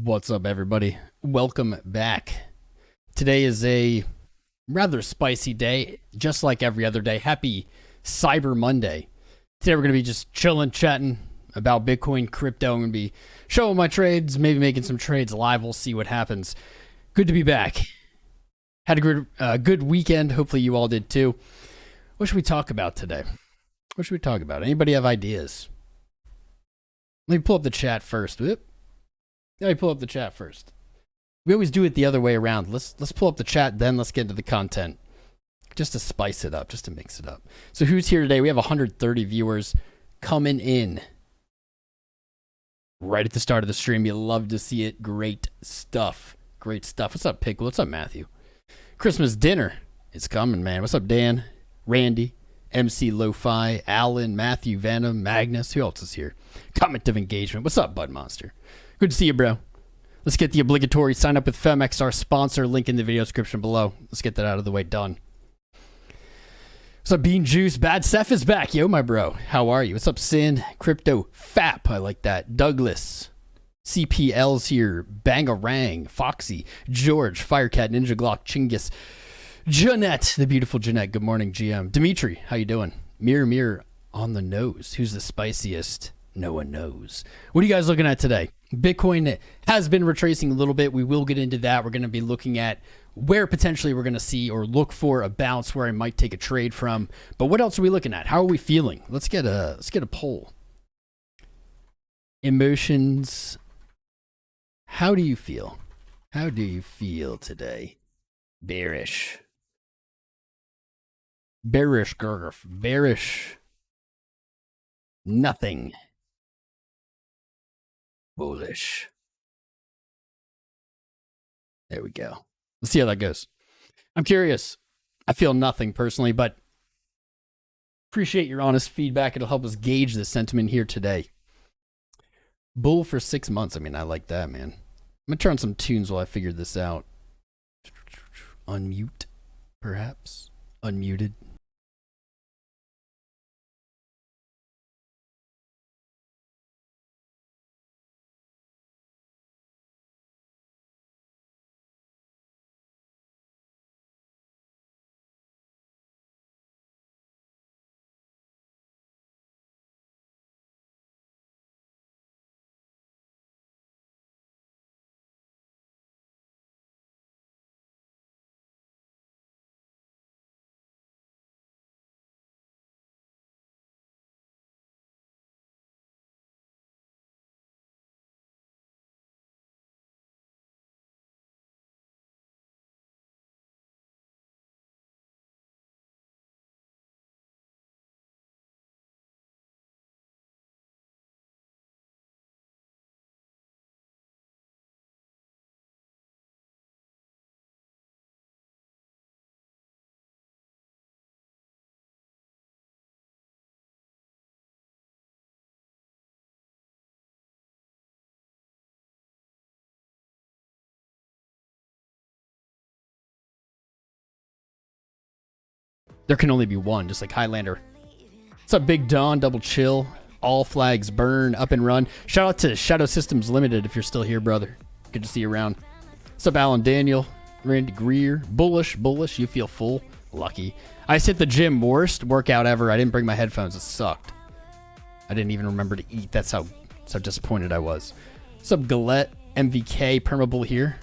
What's up, everybody? Welcome back. Today is a rather spicy day, just like every other day. Happy Cyber Monday. Today we're going to be just chilling, chatting about Bitcoin, crypto. I'm going to be showing my trades, maybe making some trades live. We'll see what happens. Good to be back. Had a good weekend. Hopefully you all did too. What should we talk about today? What should we talk about? Anybody have ideas? Let me pull up the chat first. Whoop. Let me pull up the chat first. We always do it the other way around. Let's pull up the chat, then let's get into the content. Just to spice it up, just to mix it up. So who's here today? We have 130 viewers coming in right at the start of the stream. You love to see it. Great stuff. Great stuff. What's up, Pickle? What's up, Matthew? Christmas dinner is coming, man. What's up, Dan? Randy? MC Lo-Fi? Alan? Matthew? Venom? Magnus? Who else is here? Comment of engagement. What's up, Bud Monster? Good to see you, bro. Let's get the obligatory sign up with FEMX, our sponsor. Link in the video description below. Let's get that out of the way. Done. What's up, Bean Juice? Bad Seth is back. Yo, my bro. How are you? What's up, Sin? Crypto FAP. I like that. Douglas. CPL's here. Bangarang. Foxy. George. Firecat. Ninja Glock. Chinggis. Jeanette. The beautiful Jeanette. Good morning, GM. Dimitri. How you doing? Mirror on the nose. Who's the spiciest? No one knows. What are you guys looking at today? Bitcoin has been retracing a little bit. We will get into that. We're going to be looking at where potentially we're going to see or look for a bounce where I might take a trade from. But what else are we looking at? How are we feeling? Let's get a poll. Emotions. How do you feel? How do you feel today? Bearish. Bearish, Gurgurf. Bearish. Nothing. Bullish. There we go. Let's see how that goes. I'm curious. I feel nothing personally, but appreciate your honest feedback. It'll help us gauge the sentiment here today. Bull for 6 months. I mean, I like that, man. I'm going to turn some tunes while I figure this out. Unmute, perhaps. Unmuted. There can only be one, just like Highlander. What's up, Big Don? Double chill. All flags burn. Up and run. Shout out to Shadow Systems Limited if you're still here, brother. Good to see you around. What's up, Alan Daniel? Randy Greer. Bullish. You feel full. Lucky. I just hit the gym. Worst workout ever. I didn't bring my headphones. It sucked. I didn't even remember to eat. That's how disappointed I was. What's up, Galette? MVK. Permabull here.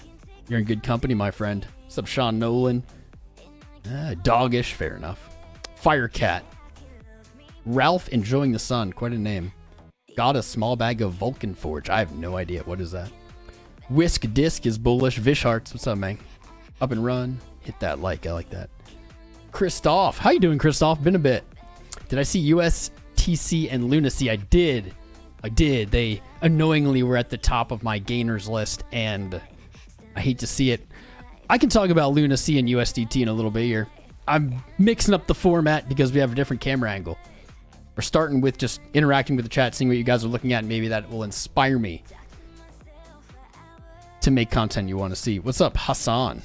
You're in good company, my friend. What's up, Sean Nolan? Doggish, fair enough. Firecat. Ralph enjoying the sun, quite a name. Got a small bag of Vulcan Forge. I have no idea. What is that? Whisk Disc is bullish. Visharts, what's up, man? Up and run. Hit that like. I like that. Christoph. How you doing, Christoph? Been a bit. Did I see USTC and Lunacy? I did. They annoyingly were at the top of my gainers list, and I hate to see it. I can talk about Lunacy and USDT in a little bit here. I'm mixing up the format because we have a different camera angle. We're starting with just interacting with the chat, seeing what you guys are looking at, and maybe that will inspire me to make content you want to see. What's up, Hassan?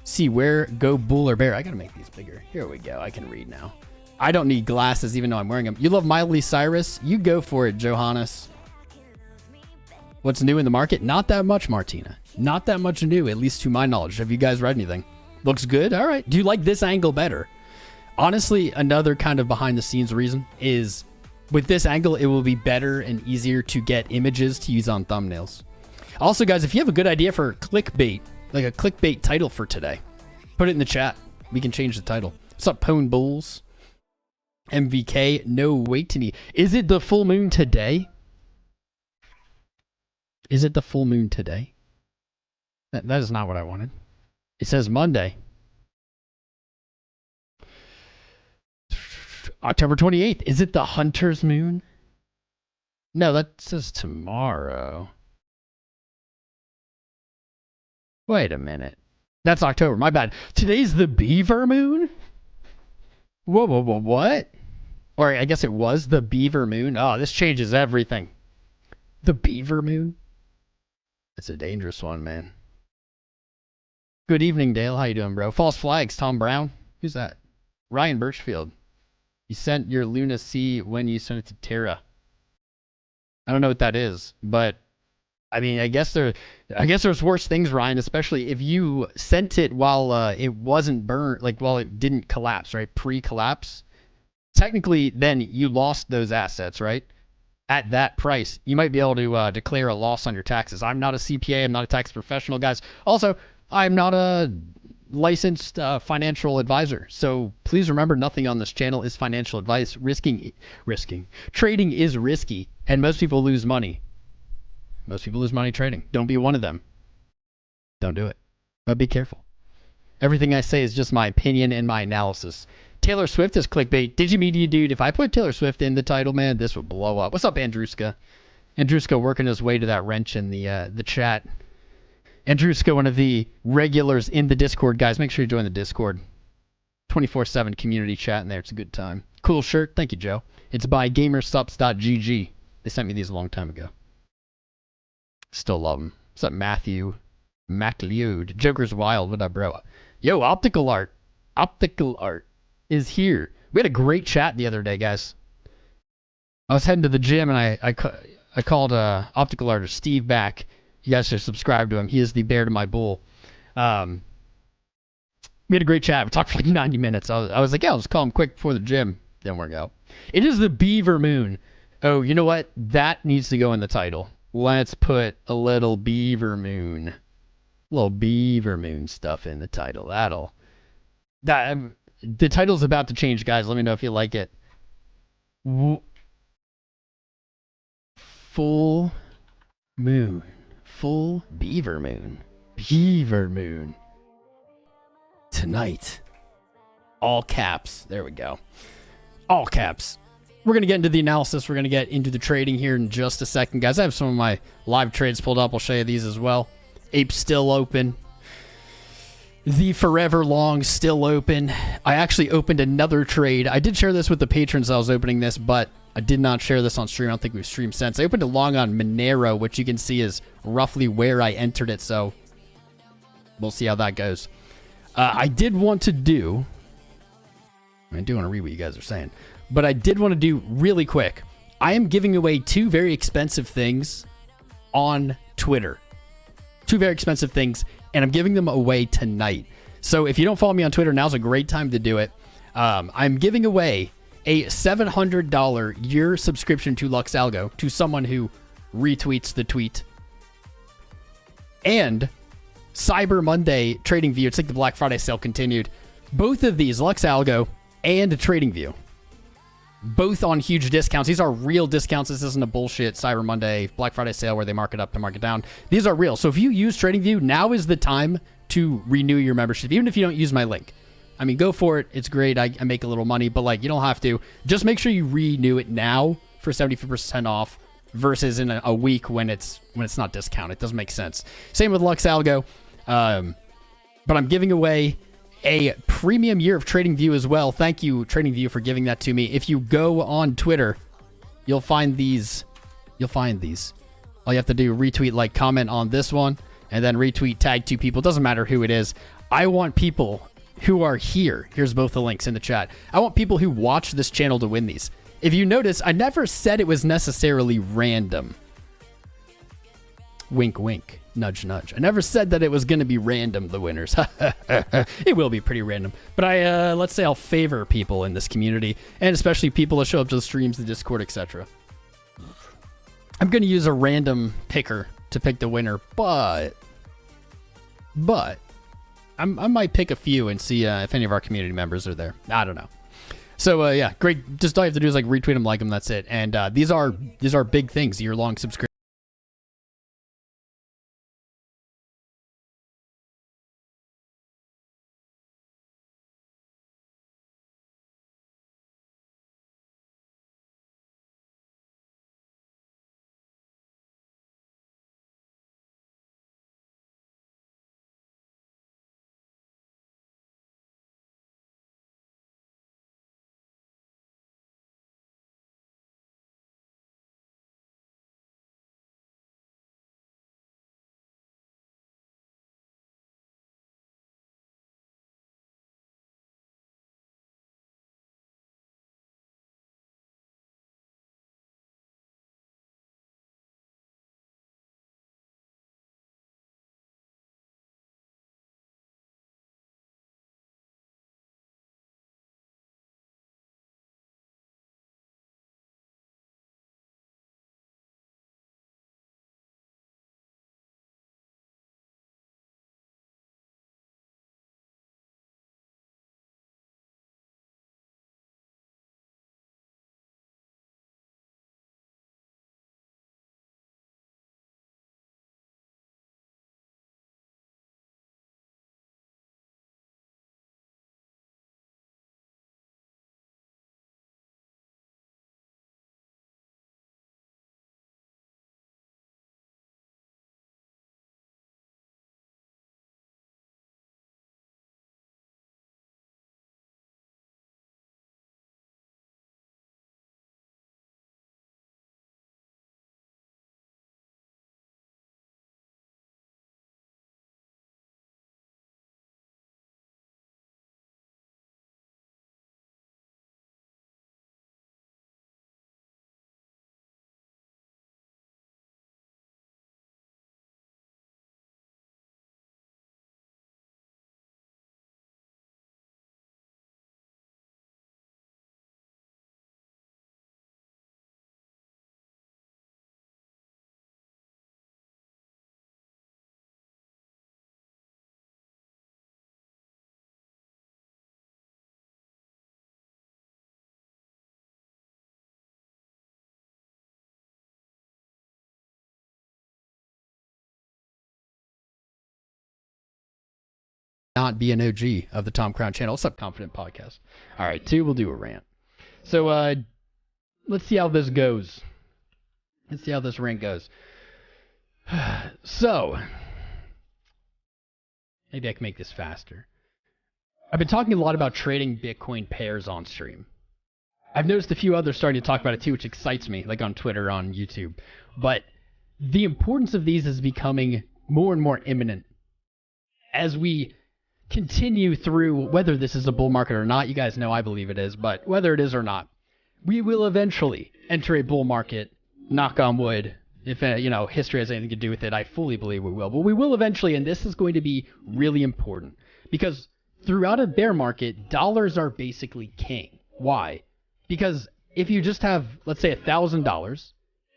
See where go bull or bear. I gotta make these bigger. Here we go. I can read now. I don't need glasses even though I'm wearing them. You love Miley Cyrus? You go for it, Johannes. What's new in the market? Not that much, Martina. Not that much new, at least to my knowledge. Have you guys read anything? Looks good? All right. Do you like this angle better? Honestly, another kind of behind the scenes reason is with this angle, it will be better and easier to get images to use on thumbnails. Also, guys, if you have a good idea for clickbait, like a clickbait title for today, put it in the chat. We can change the title. What's up, Pone Bulls? MVK, no wait to me. Is it the full moon today? Is it the full moon today? That is not what I wanted. It says Monday. October 28th. Is it the Hunter's moon? No, that says tomorrow. Wait a minute. That's October. My bad. Today's the Beaver moon? Whoa, what? Or I guess it was the Beaver moon. Oh, this changes everything. The Beaver moon? It's a dangerous one, man. Good evening, Dale. How you doing, bro? False flags, Tom Brown. Who's that? Ryan Birchfield. You sent your Luna C when you sent it to Terra. I don't know what that is, but I mean, I guess there's worse things, Ryan, especially if you sent it while it wasn't burned, like while it didn't collapse, right? Pre-collapse. Technically, then you lost those assets, right? At that price, you might be able to declare a loss on your taxes. I'm not a CPA. I'm not a tax professional, guys. Also, I'm not a licensed financial advisor. So please remember, nothing on this channel is financial advice. Trading is risky, and most people lose money. Most people lose money trading. Don't be one of them. Don't do it. But be careful. Everything I say is just my opinion and my analysis. Taylor Swift is clickbait. Did you mean you, dude? If I put Taylor Swift in the title, man, this would blow up. What's up, Andruska? Andruska working his way to that wrench in the chat. Andruska, one of the regulars in the Discord, guys. Make sure you join the Discord. 24/7 community chat in there. It's a good time. Cool shirt. Thank you, Joe. It's by gamersups.gg. They sent me these a long time ago. Still love them. What's up, Matthew? MacLeod. Joker's Wild. What up, bro? Yo, Optical Art. Optical Art is here. We had a great chat the other day, guys. I was heading to the gym, and I called Optical Artist Steve back. You guys should subscribe to him. He is the bear to my bull. We had a great chat. We talked for like 90 minutes. I was like, yeah, I'll just call him quick before the gym. Didn't work out. It is the Beaver moon. Oh, you know what? That needs to go in the title. Let's put a little Beaver moon. Little Beaver moon stuff in the title. The title's about to change, guys. Let me know if you like it. Full moon. Full Beaver moon. Beaver moon. Tonight. All caps. There we go. All caps. We're going to get into the analysis. We're going to get into the trading here in just a second, guys. I have some of my live trades pulled up. I'll show you these as well. Ape still open. The Forever Long still open. I actually opened another trade. I did share this with the patrons. I was opening this, but I did not share this on stream. I don't think we've streamed since. I opened a long on Monero, which you can see is roughly where I entered it. So we'll see how that goes. I did want to do... I do want to read what you guys are saying. But I did want to do really quick. I am giving away two very expensive things on Twitter. Two very expensive things, and I'm giving them away tonight. So if you don't follow me on Twitter, now's a great time to do it. I'm giving away a $700 year subscription to LuxAlgo to someone who retweets the tweet. And Cyber Monday TradingView. It's like the Black Friday sale continued. Both of these, LuxAlgo and TradingView, both on huge discounts. These are real discounts. This isn't a bullshit Cyber Monday, Black Friday sale where they mark it up to mark it down. These are real. So if you use TradingView, now is the time to renew your membership, even if you don't use my link. I mean, go for it. It's great. I make a little money, but like, you don't have to. Just make sure you renew it now for 75% off versus in a week when it's not discounted. It doesn't make sense. Same with LuxAlgo. But I'm giving away a premium year of TradingView as well. Thank you, TradingView, for giving that to me. If you go on Twitter, you'll find these. All you have to do, retweet, like, comment on this one, and then retweet, tag two people. It doesn't matter who it is. I want people who are here. Here's both the links in the chat. I want people who watch this channel to win these. If you notice, I never said it was necessarily random. Wink, wink. Nudge, nudge. I never said that it was going to be random, the winners. It will be pretty random. But let's say I'll favor people in this community, and especially people that show up to the streams, the Discord, etc. I'm going to use a random picker to pick the winner, but I might pick a few and see if any of our community members are there. I don't know. So yeah, great. Just all you have to do is like retweet them, like them. That's it. And these are big things. Year-long subscription. Not be an OG of the Tom Crown channel. What's up, Confident Podcast? All right, 2, we'll do a rant. So let's see how this goes. Let's see how this rant goes. So maybe I can make this faster. I've been talking a lot about trading Bitcoin pairs on stream. I've noticed a few others starting to talk about it too, which excites me, like on Twitter, on YouTube. But the importance of these is becoming more and more imminent as we continue through, whether this is a bull market or not. You guys know I believe it is, but whether it is or not, we will eventually enter a bull market. Knock on wood. If history has anything to do with it, I fully believe we will. But we will eventually, and this is going to be really important because throughout a bear market, dollars are basically king. Why? Because if you just have, let's say, $1,000,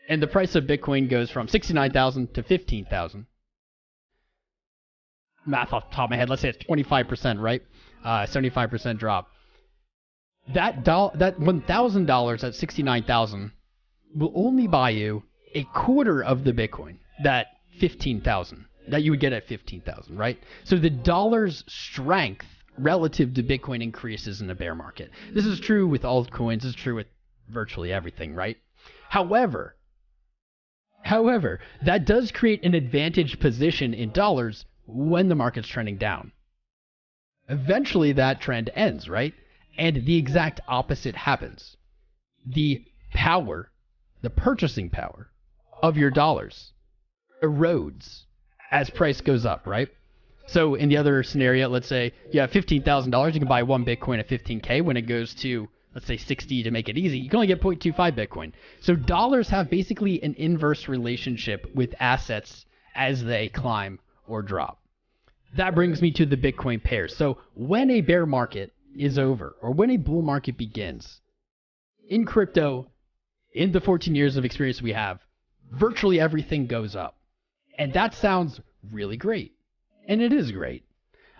and the price of Bitcoin goes from 69,000 to 15,000. Math off the top of my head, let's say it's 25%, right? 75% drop. That $1,000 at 69,000 will only buy you a quarter of the Bitcoin, that 15,000 that you would get at 15,000, right? So the dollar's strength relative to Bitcoin increases in a bear market. This is true with altcoins. This is true with virtually everything, right? However, that does create an advantage position in dollars when the market's trending down. Eventually that trend ends, right? And the exact opposite happens. The purchasing power of your dollars erodes as price goes up, right? So in the other scenario, let's say you have $15,000, you can buy one Bitcoin at 15K. When it goes to, let's say 60 to make it easy, you can only get 0.25 Bitcoin. So dollars have basically an inverse relationship with assets as they climb or drop. That brings me to the Bitcoin pairs. So when a bear market is over, or when a bull market begins, in crypto, in the 14 years of experience we have, virtually everything goes up. And that sounds really great. And it is great.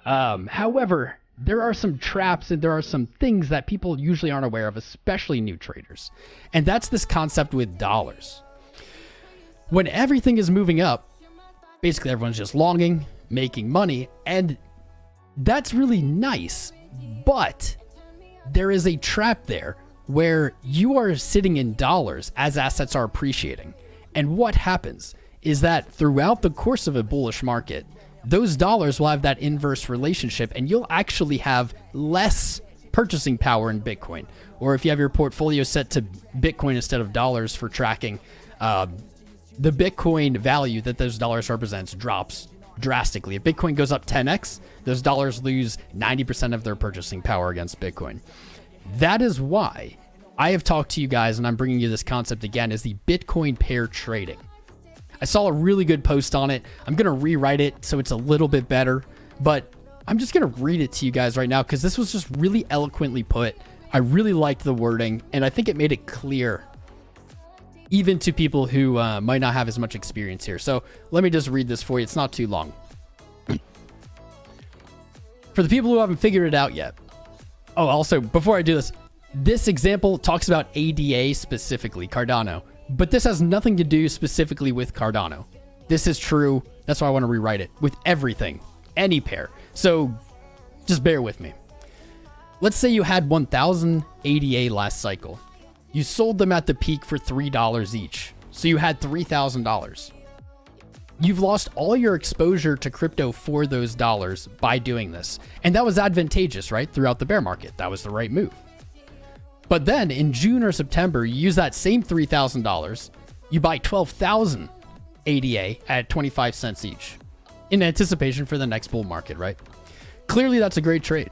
However, there are some traps and there are some things that people usually aren't aware of, especially new traders. And that's this concept with dollars. When everything is moving up, basically everyone's just longing, making money, and that's really nice. But there is a trap there where you are sitting in dollars as assets are appreciating. And what happens is that throughout the course of a bullish market, those dollars will have that inverse relationship and you'll actually have less purchasing power in Bitcoin. Or if you have your portfolio set to Bitcoin instead of dollars for tracking, the Bitcoin value that those dollars represents drops drastically. If Bitcoin goes up 10x, those dollars lose 90% of their purchasing power against Bitcoin. That is why I have talked to you guys, and I'm bringing you this concept again, is the Bitcoin pair trading. I saw a really good post on it. I'm going to rewrite it so it's a little bit better, but I'm just going to read it to you guys right now because this was just really eloquently put. I really liked the wording, and I think it made it clear even to people who might not have as much experience here. So let me just read this for you. It's not too long. For the people who haven't figured it out yet. Oh, also, before I do this, this example talks about ADA specifically, Cardano. But this has nothing to do specifically with Cardano. This is true. That's why I want to rewrite it. With everything. Any pair. So just bear with me. Let's say you had 1,000 ADA last cycle. You sold them at the peak for $3 each. So you had $3,000. You've lost all your exposure to crypto for those dollars by doing this. And that was advantageous, right? Throughout the bear market. That was the right move. But then in June or September, you use that same $3,000. You buy 12,000 ADA at 25 cents each in anticipation for the next bull market, right? Clearly, that's a great trade.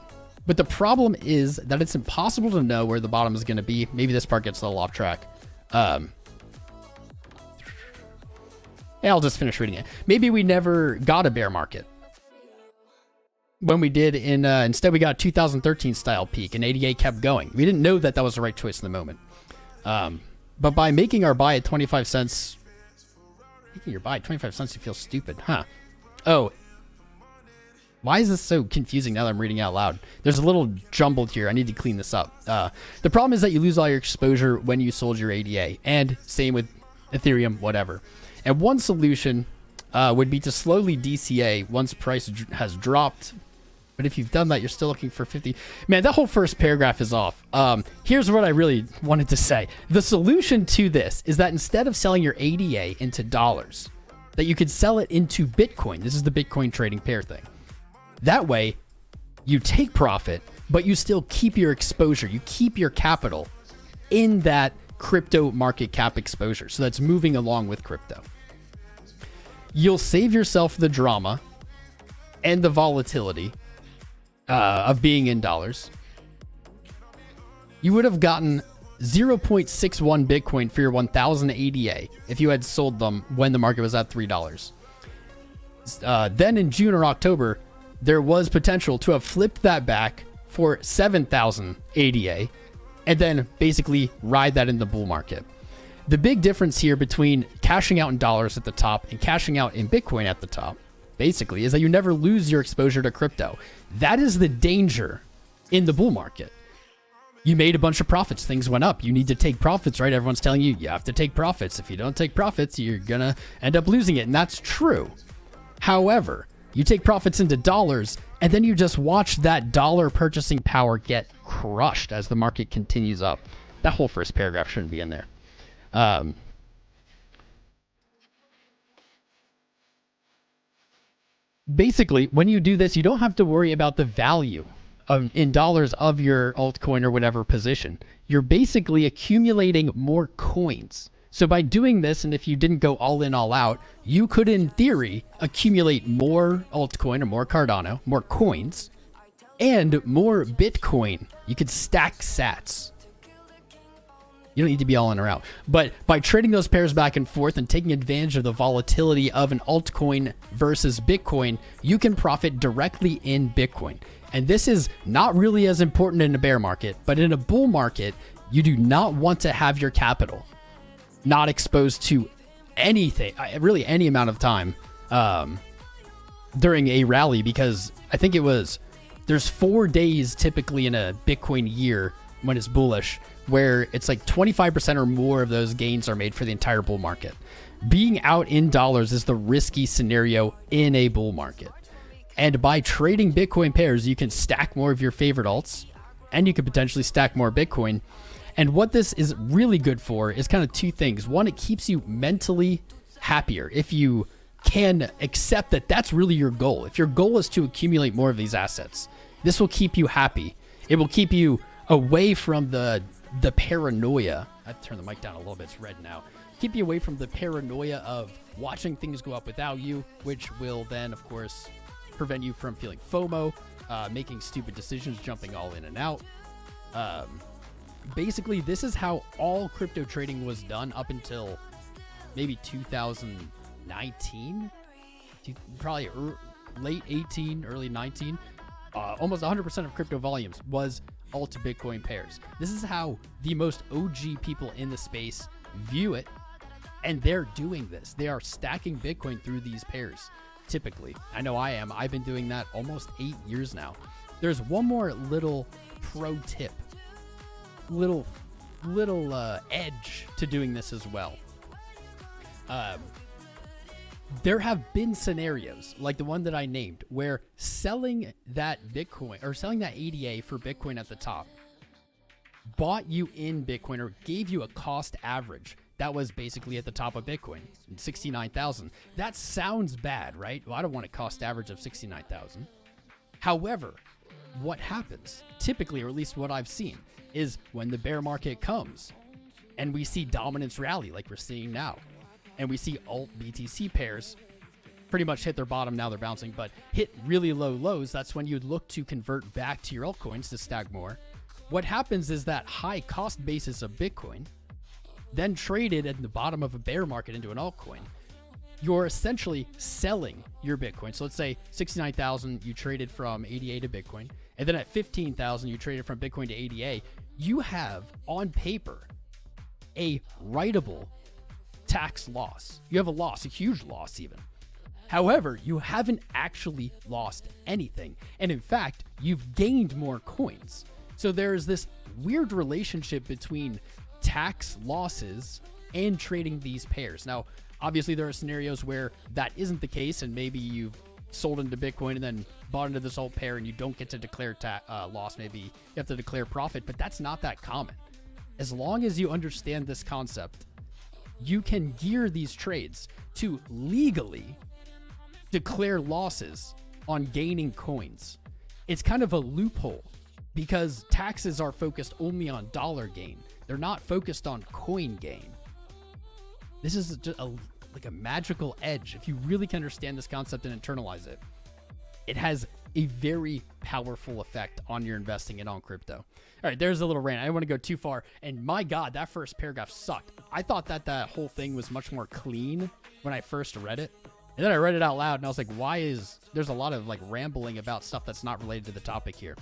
But the problem is that it's impossible to know where the bottom is going to be. Maybe this part gets a little off track. Yeah, I'll just finish reading it. Maybe we never got a bear market. When we did instead we got a 2013 style peak and ADA kept going. We didn't know that that was the right choice in the moment. But by making our buy at 25 cents, making your buy at 25 cents, you feel stupid, huh? Oh, why is this so confusing now that I'm reading out loud? There's a little jumbled here. I need to clean this up. The problem is that you lose all your exposure when you sold your ADA, and same with Ethereum, whatever. And one solution would be to slowly DCA once price has dropped. But if you've done that, you're still looking for 50. Man, that whole first paragraph is off. Here's what I really wanted to say. The solution to this is that instead of selling your ADA into dollars, that you could sell it into Bitcoin. This is the Bitcoin trading pair thing. That way, you take profit, but you still keep your exposure. You keep your capital in that crypto market cap exposure. So that's moving along with crypto. You'll save yourself the drama and the volatility of being in dollars. You would have gotten 0.61 Bitcoin for your 1,000 ADA if you had sold them when the market was at $3. Then in June or October, there was potential to have flipped that back for 7,000 ADA and then basically ride that in the bull market. The big difference here between cashing out in dollars at the top and cashing out in Bitcoin at the top, basically, is that you never lose your exposure to crypto. That is the danger in the bull market. You made a bunch of profits. Things went up. You need to take profits, right? Everyone's telling you, you have to take profits. If you don't take profits, you're going to end up losing it. And that's true. However, you take profits into dollars, and then you just watch that dollar purchasing power get crushed as the market continues up. That whole first paragraph shouldn't be in there. Basically, when you do this, you don't have to worry about the value in dollars of your altcoin or whatever position. You're basically accumulating more coins. So by doing this, and if you didn't go all in, all out, you could, in theory, accumulate more altcoin or more Cardano, more coins, and more Bitcoin. You could stack sats. You don't need to be all in or out. But by trading those pairs back and forth and taking advantage of the volatility of an altcoin versus Bitcoin, you can profit directly in Bitcoin. And this is not really as important in a bear market, but in a bull market, you do not want to have your capital not exposed to anything, really any amount of time during a rally, because I think there's 4 days typically in a Bitcoin year when it's bullish, where it's like 25% or more of those gains are made for the entire bull market. Being out in dollars is the risky scenario in a bull market. And by trading Bitcoin pairs, you can stack more of your favorite alts, and you can potentially stack more Bitcoin. And what this is really good for is kind of 2 things. One, it keeps you mentally happier if you can accept that that's really your goal. If your goal is to accumulate more of these assets, this will keep you happy. It will keep you away from the paranoia. I have to turn the mic down a little bit, it's red now. Keep you away from the paranoia of watching things go up without you, which will then, of course, prevent you from feeling FOMO, making stupid decisions, jumping all in and out. Basically, this is how all crypto trading was done up until maybe 2019, probably late 18, early 19. Almost 100% of crypto volumes was alt to Bitcoin pairs. This is how the most OG people in the space view it, and they're doing this. They are stacking Bitcoin through these pairs, typically. I know I am. I've been doing that almost 8 years now. There's one more little pro tip, little edge to doing this as well. There have been scenarios like the one that I named where selling that Bitcoin or selling that ADA for Bitcoin at the top bought you in Bitcoin or gave you a cost average that was basically at the top of Bitcoin, 69,000. That sounds bad, right? Well, I don't want a cost average of 69,000. However, what happens typically, or at least what I've seen, is when the bear market comes and we see dominance rally like we're seeing now, and we see alt BTC pairs pretty much hit their bottom, now they're bouncing, but hit really low lows, that's when you'd look to convert back to your altcoins to stack more. What happens is that high cost basis of Bitcoin, then traded at the bottom of a bear market into an altcoin, you're essentially selling your Bitcoin. So let's say 69,000, you traded from ADA to Bitcoin, and then at 15,000, you traded from Bitcoin to ADA. You have on paper a writable tax loss. You have a loss, a huge loss even. However, you haven't actually lost anything. And in fact, you've gained more coins. So there's this weird relationship between tax losses and trading these pairs. Now, obviously there are scenarios where that isn't the case, and maybe you've sold into Bitcoin and then bought into this alt pair and you don't get to declare loss. Maybe you have to declare profit, but that's not that common. As long as you understand this concept, you can gear these trades to legally declare losses on gaining coins. It's kind of a loophole because taxes are focused only on dollar gain. They're not focused on coin gain. This is just like a magical edge. If you really can understand this concept and internalize it, it has a very powerful effect on your investing and on crypto. All right, there's a little rant. I didn't want to go too far. And my God, that first paragraph sucked. I thought that whole thing was much more clean when I first read it. And then I read it out loud and I was like, there's a lot of like rambling about stuff that's not related to the topic here.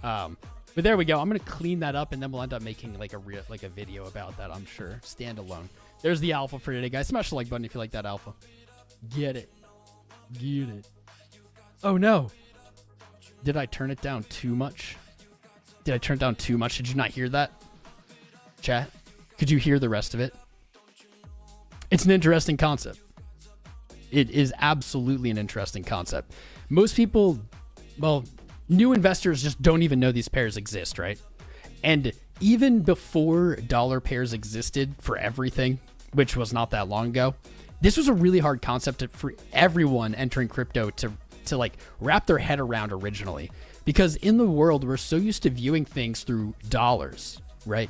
But there we go. I'm going to clean that up and then we'll end up making like a video about that, I'm sure. Standalone. There's the alpha for today, guys. Smash the like button if you like that alpha. Get it. Get it. Oh no. Did I turn it down too much? Did I turn it down too much? Did you not hear that? Chat? Could you hear the rest of it? It's an interesting concept. It is absolutely an interesting concept. Most people, well, new investors just don't even know these pairs exist, right? And even before dollar pairs existed for everything, which was not that long ago, this was a really hard concept for everyone entering crypto to like wrap their head around originally, because in the world, we're so used to viewing things through dollars, right?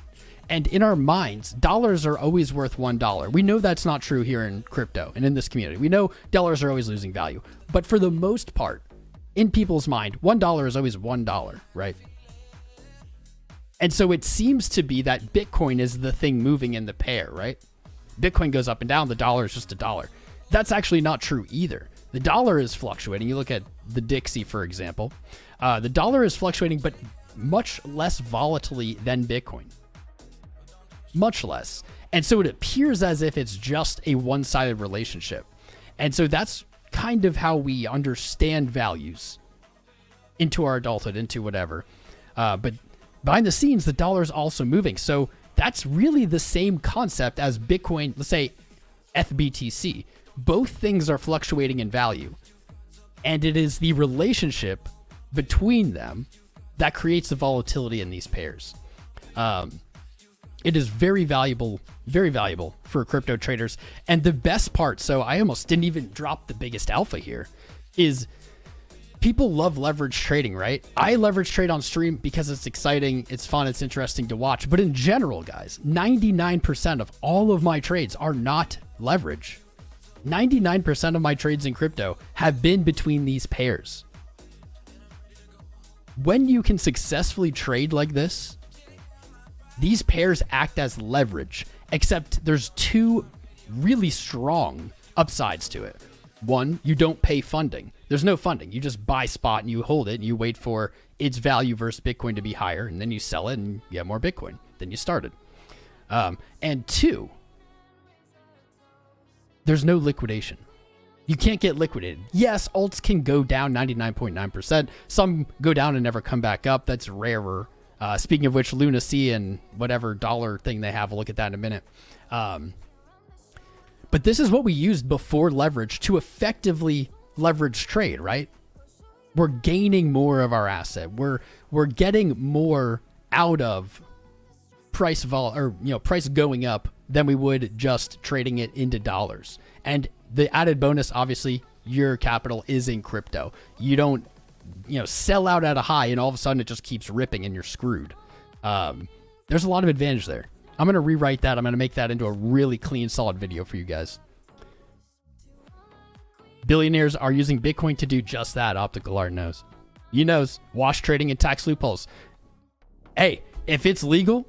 And in our minds, dollars are always worth $1. We know that's not true here in crypto and in this community. We know dollars are always losing value, but for the most part, in people's mind, $1 is always $1, right? And so it seems to be that Bitcoin is the thing moving in the pair, right? Bitcoin goes up and down. The dollar is just a dollar. That's actually not true either. The dollar is fluctuating. You look at the Dixie, for example. The dollar is fluctuating, but much less volatilely than Bitcoin. Much less. And so it appears as if it's just a one-sided relationship. And so that's kind of how we understand values into our adulthood, into whatever. But behind the scenes, the dollar is also moving. So that's really the same concept as Bitcoin, let's say FBTC. Both things are fluctuating in value. And it is the relationship between them that creates the volatility in these pairs. It is very valuable for crypto traders. And the best part, so I almost didn't even drop the biggest alpha here, is people love leverage trading, right? I leverage trade on stream because it's exciting, it's fun, it's interesting to watch. But in general, guys, 99% of all of my trades are not leverage. 99% of my trades in crypto have been between these pairs. When you can successfully trade like this, these pairs act as leverage, except there's two really strong upsides to it. One, you don't pay funding. There's no funding. You just buy spot and you hold it and you wait for its value versus Bitcoin to be higher, and then you sell it and you get more Bitcoin than you started. And two, there's no liquidation. You can't get liquidated. Yes, alts can go down 99.9%. Some go down and never come back up. That's rarer. Speaking of which, Luna C and whatever dollar thing they have, we'll look at that in a minute. But this is what we used before leverage to effectively leverage trade, right? We're gaining more of our asset. We're getting more out of price price going up than we would just trading it into dollars. And the added bonus, obviously, your capital is in crypto. You don't, sell out at a high and all of a sudden it just keeps ripping and you're screwed. There's a lot of advantage there. I'm going to rewrite that. I'm going to make that into a really clean, solid video for you guys. Billionaires are using Bitcoin to do just that, Optical Art knows. You knows, wash trading and tax loopholes. Hey, if it's legal,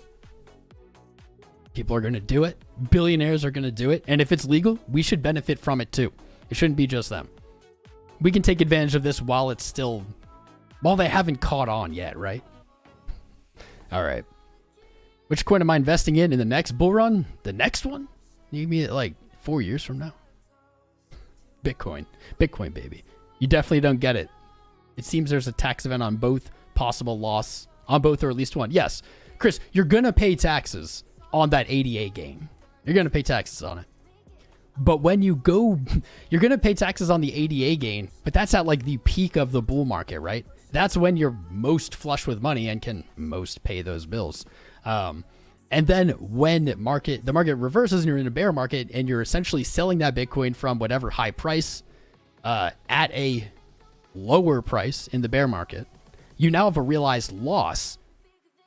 people are going to do it. Billionaires are going to do it. And if it's legal, we should benefit from it too. It shouldn't be just them. We can take advantage of this while they haven't caught on yet, right? All right. Which coin am I investing in the next bull run? The next one? You mean it like 4 years from now? Bitcoin. Bitcoin, baby. You definitely don't get it. It seems there's a tax event on both, possible loss on both or at least one. Yes. Chris, you're going to pay taxes on that ADA gain. You're going to pay taxes on it. But when you go, you're going to pay taxes on the ADA gain, but that's at like the peak of the bull market, right? That's when you're most flush with money and can most pay those bills. And then when the market reverses and you're in a bear market and you're essentially selling that Bitcoin from whatever high price at a lower price in the bear market, you now have a realized loss.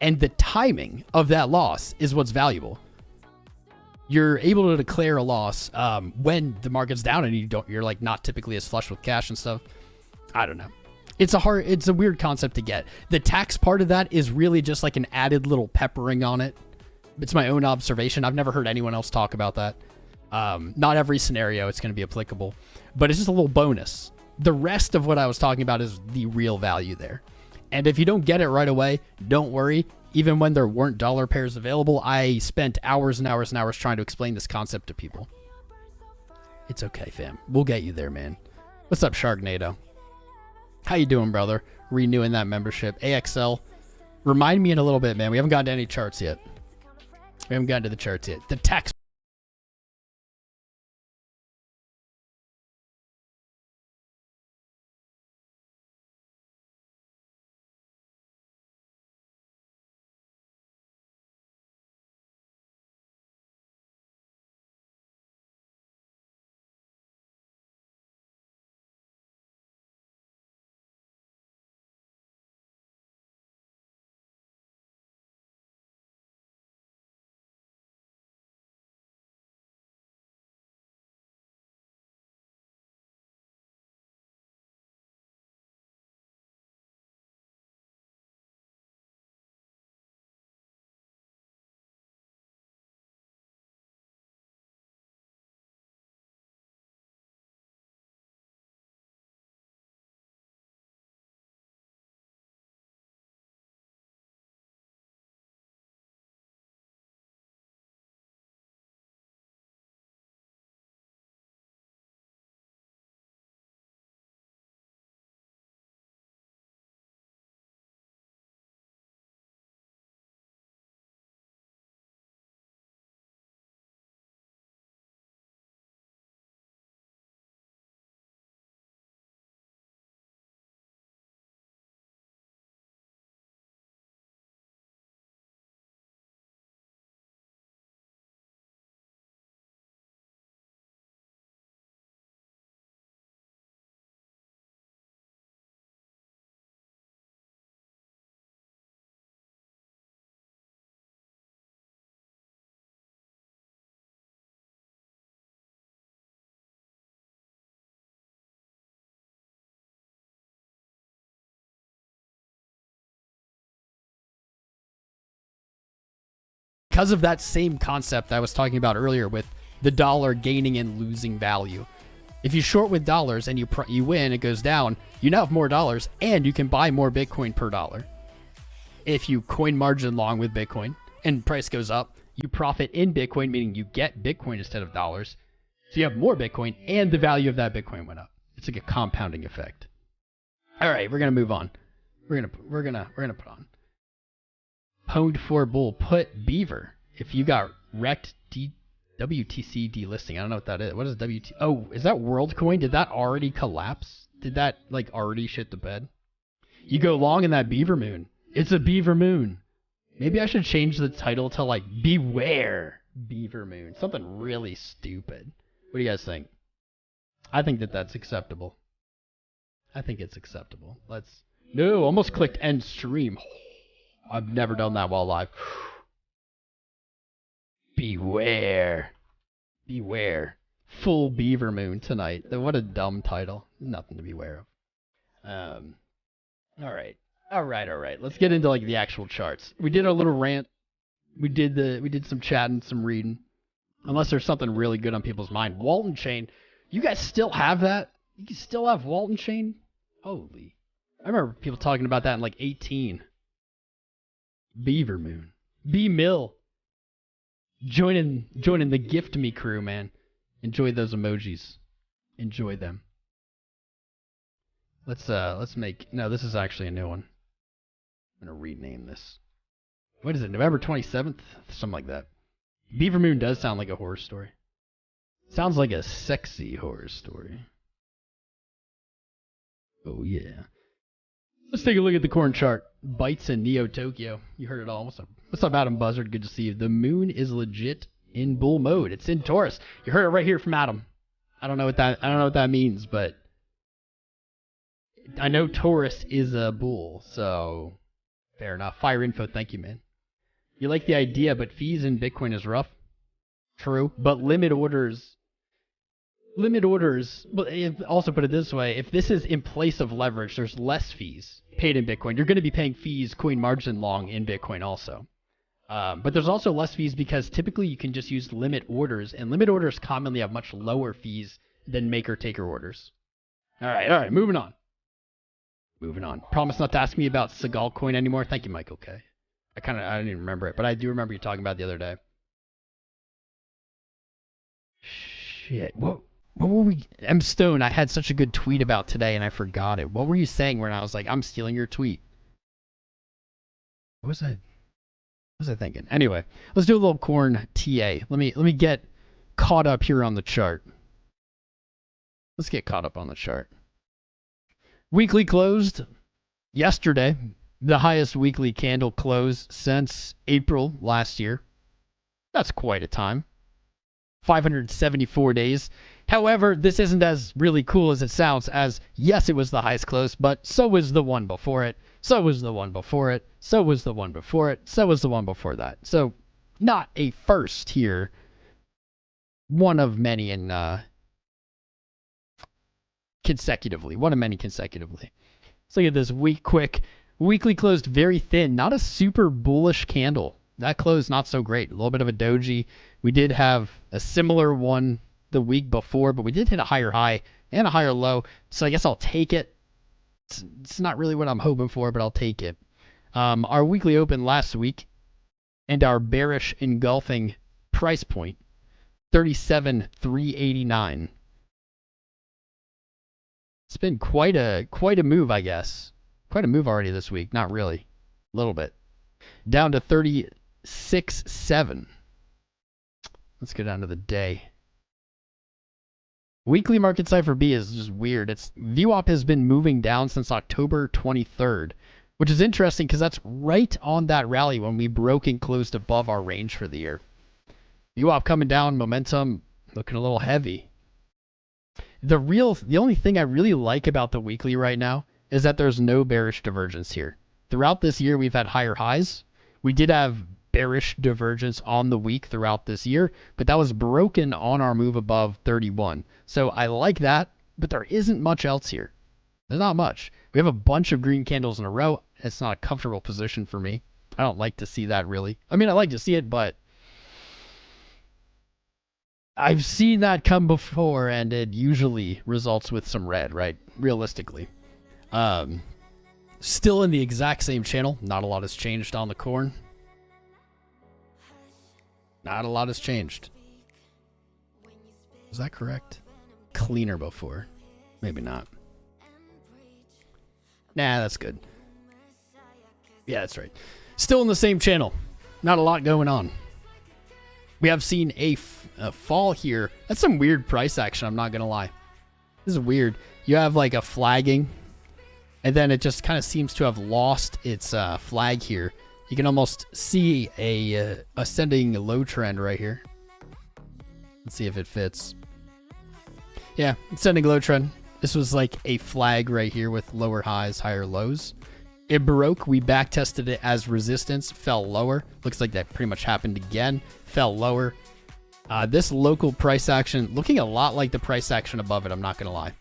And the timing of that loss is what's valuable. You're able to declare a loss when the market's down and you're like not typically as flush with cash and stuff. I don't know. It's a weird concept to get. The tax part of that is really just like an added little peppering on it. It's my own observation. I've never heard anyone else talk about that. Not every scenario it's going to be applicable, but it's just a little bonus. The rest of what I was talking about is the real value there. And if you don't get it right away, don't worry. Even when there weren't dollar pairs available, I spent hours and hours and hours trying to explain this concept to people. It's okay, fam. We'll get you there, man. What's up, Sharknado? How you doing, brother? Renewing that membership. AXL, remind me in a little bit, man. We haven't gotten to any charts yet. We haven't gotten to the charts yet. The tax because of that same concept I was talking about earlier with the dollar gaining and losing value. If you short with dollars and you win, it goes down, you now have more dollars and you can buy more Bitcoin per dollar. If you coin margin long with Bitcoin and price goes up, you profit in Bitcoin, meaning you get Bitcoin instead of dollars. So you have more Bitcoin and the value of that Bitcoin went up. It's like a compounding effect. All right, we're going to move on. We're going to put on pwned for bull put Beaver. If you got wrecked WTC delisting. I don't know what that is. What is WT? Oh, is that WorldCoin? Did that already collapse? Did that like already shit the bed? You go long in that Beaver moon. It's a Beaver moon. Maybe I should change the title to like Beware Beaver Moon. Something really stupid. What do you guys think? I think that that's acceptable. I think it's acceptable. No, almost clicked end stream. I've never done that while live. Beware. Beware. Full Beaver Moon tonight. What a dumb title. Nothing to beware of. All right. Let's get into like the actual charts. We did our little rant. We did some chatting, some reading. Unless there's something really good on people's mind. Walton Chain. You guys still have that? You can still have Walton Chain? Holy. I remember people talking about that in like 18. Beaver Moon. B-Mill. Joining the gift me crew, man. Enjoy those emojis. Enjoy them. Let's make... No, this is actually a new one. I'm going to rename this. What is it? November 27th? Something like that. Beaver Moon does sound like a horror story. Sounds like a sexy horror story. Oh, yeah. Let's take a look at the corn chart. Bytes and Neo Tokyo. You heard it all. What's up, Adam Buzzard? Good to see you. The moon is legit in bull mode. It's in Taurus. You heard it right here from Adam. I don't know what that means, but I know Taurus is a bull, so fair enough. Fire info, thank you, man. You like the idea, but fees in Bitcoin is rough. True, but limit orders. But also put it this way, if this is in place of leverage, there's less fees paid in Bitcoin. You're going to be paying fees, coin margin long in Bitcoin also. But there's also less fees because typically you can just use limit orders, and limit orders commonly have much lower fees than maker-taker orders. All right, moving on. Promise not to ask me about Seagal coin anymore. Thank you, Michael K. I didn't even remember it, but I do remember you talking about it the other day. Shit, what were we... M Stone, I had such a good tweet about today and I forgot it. What were you saying when I was like, I'm stealing your tweet? What was I thinking? Anyway, let's do a little corn TA. Let me get caught up here on the chart. Let's get caught up on the chart. Weekly closed yesterday. The highest weekly candle close since April last year. That's quite a time. 574 days. However, this isn't as really cool as it sounds, as yes, it was the highest close, but so was the one before it, so was the one before it, so was the one before it, so was the one before that. So, not a first here. One of many in consecutively. One of many consecutively. Let's look at this quick. Weekly closed very thin. Not a super bullish candle. That closed not so great. A little bit of a doji. We did have a similar one the week before, but we did hit a higher high and a higher low. So I guess I'll take it. It's not really what I'm hoping for, but I'll take it. Our weekly open last week and our bearish engulfing price point, 37,389. It's been quite a move, I guess. Quite a move already this week. Not really. A little bit. Down to 36.7. Let's go down to the day. Weekly market cipher B is just weird. VWAP has been moving down since October 23rd, which is interesting because that's right on that rally when we broke and closed above our range for the year. VWAP coming down, momentum looking a little heavy. The only thing I really like about the weekly right now is that there's no bearish divergence here. Throughout this year, we've had higher highs. We did have bearish divergence on the week throughout this year, but that was broken on our move above 31. So I like that, but there isn't much else here. There's not much. We have a bunch of green candles in a row. It's not a comfortable position for me. I don't like to see that really. I mean, I like to see it, but I've seen that come before, and it usually results with some red, right? Realistically. Still in the exact same channel. Not a lot has changed on the corn. Not a lot has changed. Is that correct? Cleaner before. Maybe not. Nah, that's good. Yeah, that's right. Still in the same channel. Not a lot going on. We have seen a fall here. That's some weird price action, I'm not going to lie. This is weird. You have like a flagging, and then it just kind of seems to have lost its flag here. You can almost see a ascending low trend right here. Let's see if it fits. Yeah, ascending low trend. This was like a flag right here with lower highs, higher lows. It broke. We back tested it as resistance, fell lower. Looks like that pretty much happened again. Fell lower. This local price action looking a lot like the price action above it. I'm not going to lie.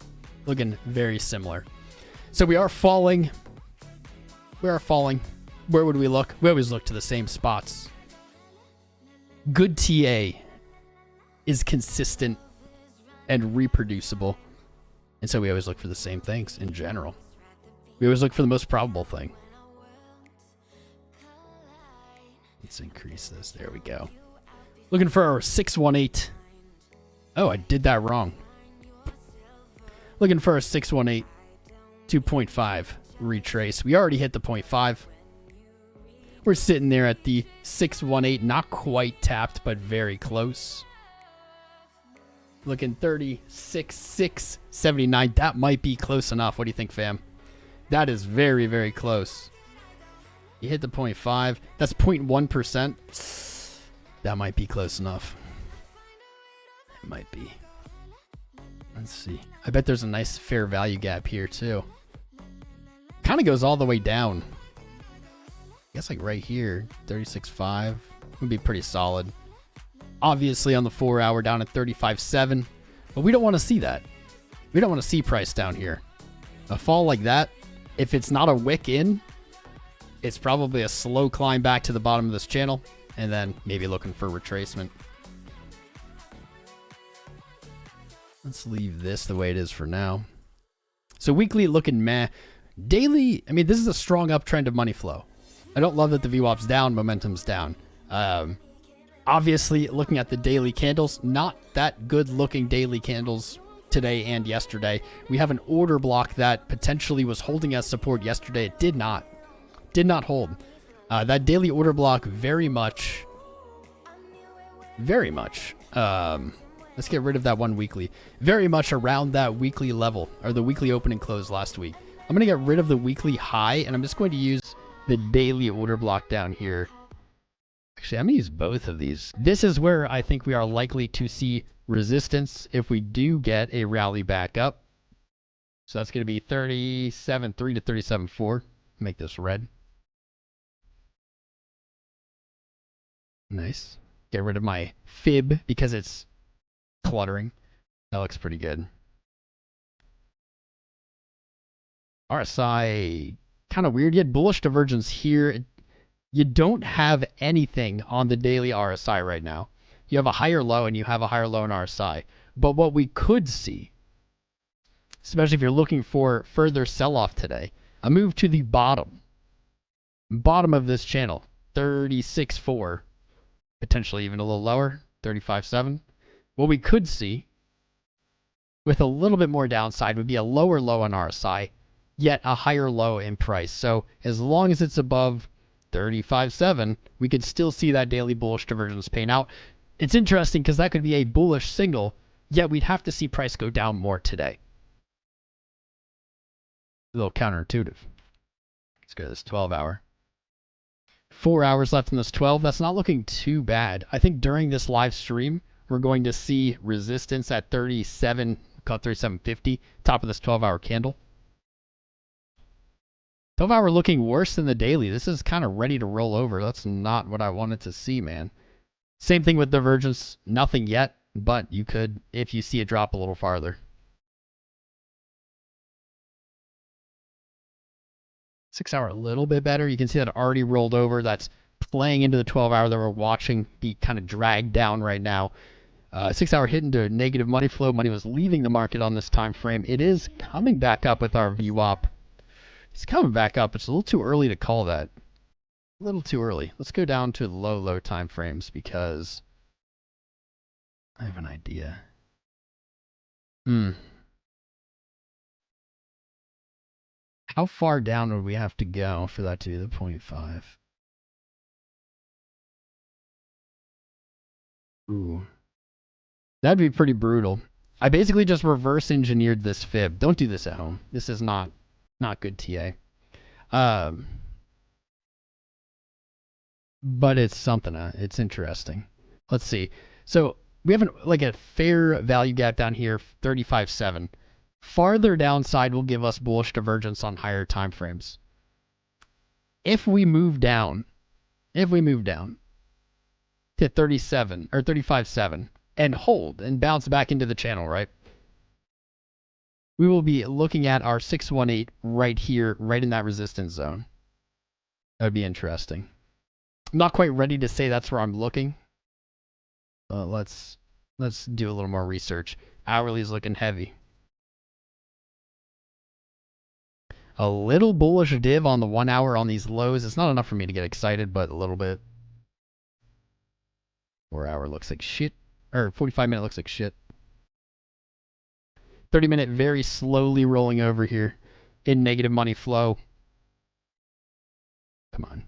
Looking very similar. So we are falling. We are falling. Where would we look? We always look to the same spots. Good TA is consistent and reproducible. And so we always look for the same things in general. We always look for the most probable thing. Let's increase this. There we go. Looking for our 618. Oh, I did that wrong. Looking for our 618 2.5 retrace. We already hit the 0.5. We're sitting there at the 618. Not quite tapped, but very close. Looking 36,679. That might be close enough. What do you think, fam? That is very, very close. You hit the 0.5. That's 0.1%. That might be close enough. It might be. Let's see. I bet there's a nice fair value gap here, too. Kind of goes all the way down. I guess like right here, 36.5 would be pretty solid. Obviously on the 4 hour down at 35.7, but we don't want to see that. We don't want to see price down here. A fall like that, if it's not a wick in, it's probably a slow climb back to the bottom of this channel, and then maybe looking for retracement. Let's leave this the way it is for now. So weekly looking meh. Daily, I mean, this is a strong uptrend of money flow. I don't love that the VWAP's down, momentum's down. Obviously, looking at the daily candles, not that good looking daily candles today and yesterday. We have an order block that potentially was holding us support yesterday. It did not hold. That daily order block very much. Let's get rid of that one weekly. Very much around that weekly level, or the weekly open and close last week. I'm going to get rid of the weekly high, and I'm just going to use the daily order block down here. Actually, I'm going to use both of these. This is where I think we are likely to see resistance if we do get a rally back up. So that's going to be 37.3 to 37.4. Make this red. Nice. Get rid of my fib because it's cluttering. That looks pretty good. RSI, kind of weird. You had bullish divergence here. You don't have anything on the daily RSI right now. You have a higher low and you have a higher low in RSI. But what we could see, especially if you're looking for further sell-off today, a move to the bottom of this channel, 36.4, potentially even a little lower, 35.7. What we could see with a little bit more downside would be a lower low on RSI, yet a higher low in price. So as long as it's above 35.7, we could still see that daily bullish divergence paying out. It's interesting because that could be a bullish signal, yet we'd have to see price go down more today. A little counterintuitive. Let's go to this 12 hour. 4 hours left in this 12. That's not looking too bad. I think during this live stream, we're going to see resistance at 37, call it 37.50, top of this 12-hour candle. 12-hour looking worse than the daily. This is kind of ready to roll over. That's not what I wanted to see, man. Same thing with divergence. Nothing yet, but you could if you see it drop a little farther. 6 hour a little bit better. You can see that it already rolled over. That's playing into the 12 hour that we're watching be kind of dragged down right now. 6 hour hit into negative money flow. Money was leaving the market on this time frame. It is coming back up with our VWAP. It's coming back up. It's a little too early to call that. A little too early. Let's go down to low time frames because I have an idea. How far down would we have to go for that to be the 0.5? Ooh. That'd be pretty brutal. I basically just reverse engineered this fib. Don't do this at home. This is not good TA. But it's something. It's interesting. Let's see. So we have like a fair value gap down here, 35.7. Farther downside will give us bullish divergence on higher time frames. If we move down to 37 or 35.7 and hold and bounce back into the channel, right? We will be looking at our 618 right here, right in that resistance zone. That would be interesting. I'm not quite ready to say that's where I'm looking. Let's do a little more research. Hourly is looking heavy. A little bullish div on the 1 hour on these lows. It's not enough for me to get excited, but a little bit. 4 hour looks like shit. Or 45 minute looks like shit. 30 minute very slowly rolling over here in negative money flow. Come on.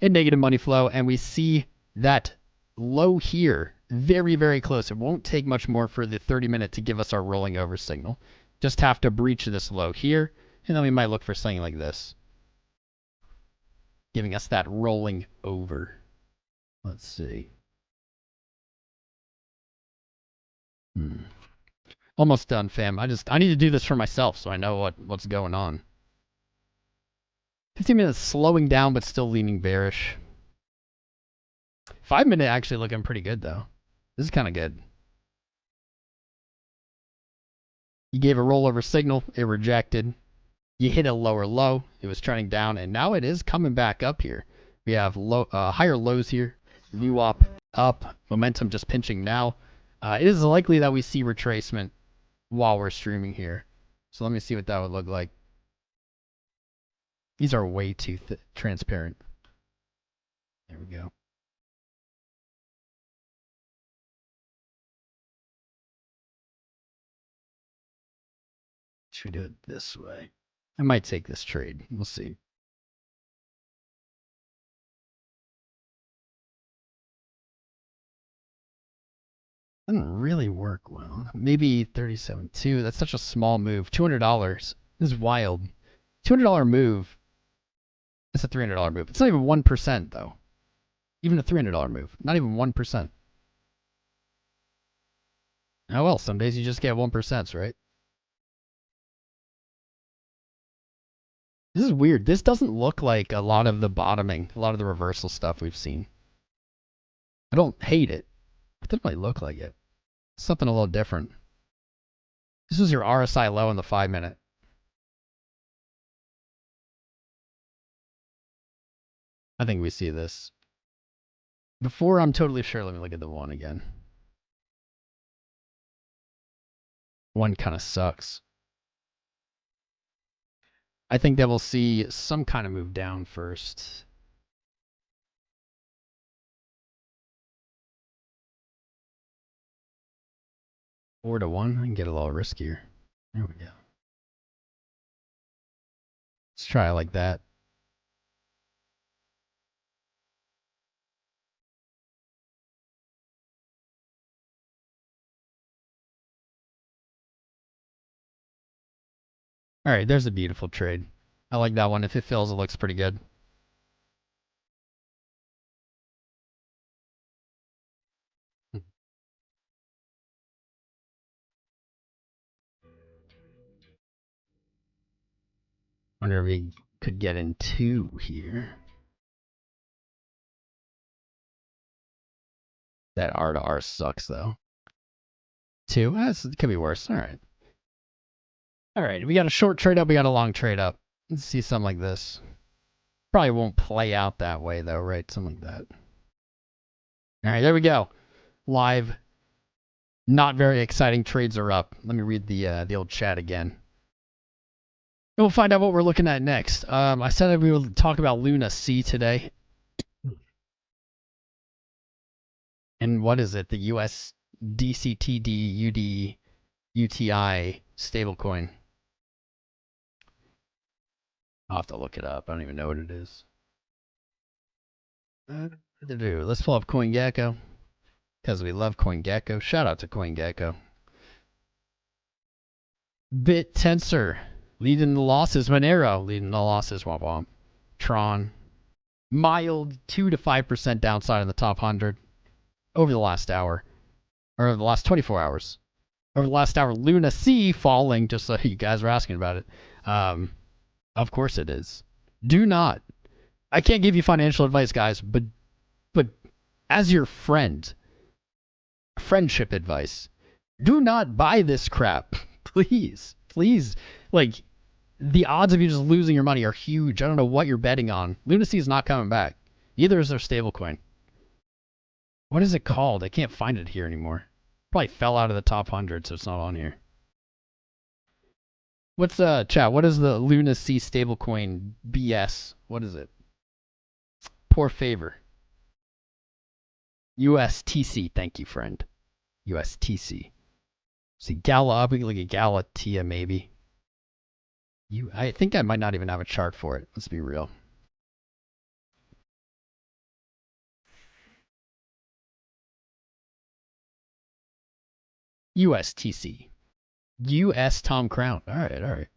In negative money flow, and we see that low here very, very close. It won't take much more for the 30 minute to give us our rolling over signal. Just have to breach this low here, and then we might look for something like this, giving us that rolling over. Let's see. Almost done, fam. I need to do this for myself so I know what's going on. 15 minutes slowing down, but still leaning bearish. 5 minute actually looking pretty good, though. This is kind of good. You gave a rollover signal. It rejected. You hit a lower low. It was trending down, and now it is coming back up here. We have higher lows here. VWAP up. Momentum just pinching now. It is likely that we see retracement while we're streaming here. So let me see what that would look like. These are way too transparent. There we go. Should we do it this way? I might take this trade. We'll see. Doesn't really work well. Maybe 37.2. That's such a small move. $200. This is wild. $200 move. It's a $300 move. It's not even 1% though. Even a $300 move. Not even 1%. Oh well, some days you just get 1%, right? This is weird. This doesn't look like a lot of the bottoming, a lot of the reversal stuff we've seen. I don't hate it. It doesn't really look like it. Something a little different. This was your RSI low in the 5 minute. I think we see this. Before I'm totally sure, let me look at the one again. One kind of sucks. I think that we'll see some kind of move down first. Four to one. I can get a little riskier. There we go. Let's try it like that. All right, there's a beautiful trade. I like that one. If it fills, it looks pretty good. Wonder if we could get in two here. That R to R sucks though. Two? It could be worse. All right. All right, we got a short trade up, we got a long trade up. Let's see something like this. Probably won't play out that way though, right? Something like that. All right, there we go. Live Not very exciting trades are up. Let me read the old chat again. We'll find out what we're looking at next. I said we would talk about Luna C today. And what is it? The USDCTD UD UTI stablecoin. I'll have to look it up. I don't even know what it is. Let's pull up CoinGecko because we love CoinGecko. Shout out to CoinGecko. BitTensor leading the losses. Monero leading the losses. Womp womp. Tron. Mild 2 to 5% downside in the top 100 over the last hour, or the last 24 hours. Over the last hour, Luna C falling, just so you guys were asking about it. Of course it is. Do not. I can't give you financial advice, guys, but as your friend, friendship advice, do not buy this crap. Please. Please. Like, the odds of you just losing your money are huge. I don't know what you're betting on. Luna C is not coming back. Neither is their stablecoin. What is it called? I can't find it here anymore. Probably fell out of the top 100, so it's not on here. What's chat? What is the Luna C stablecoin BS? What is it? Poor favor. USTC. Thank you, friend. USTC. See, Gala up. We can look at Galatia maybe. I think I might not even have a chart for it. Let's be real. USTC. US Tom Crown. All right.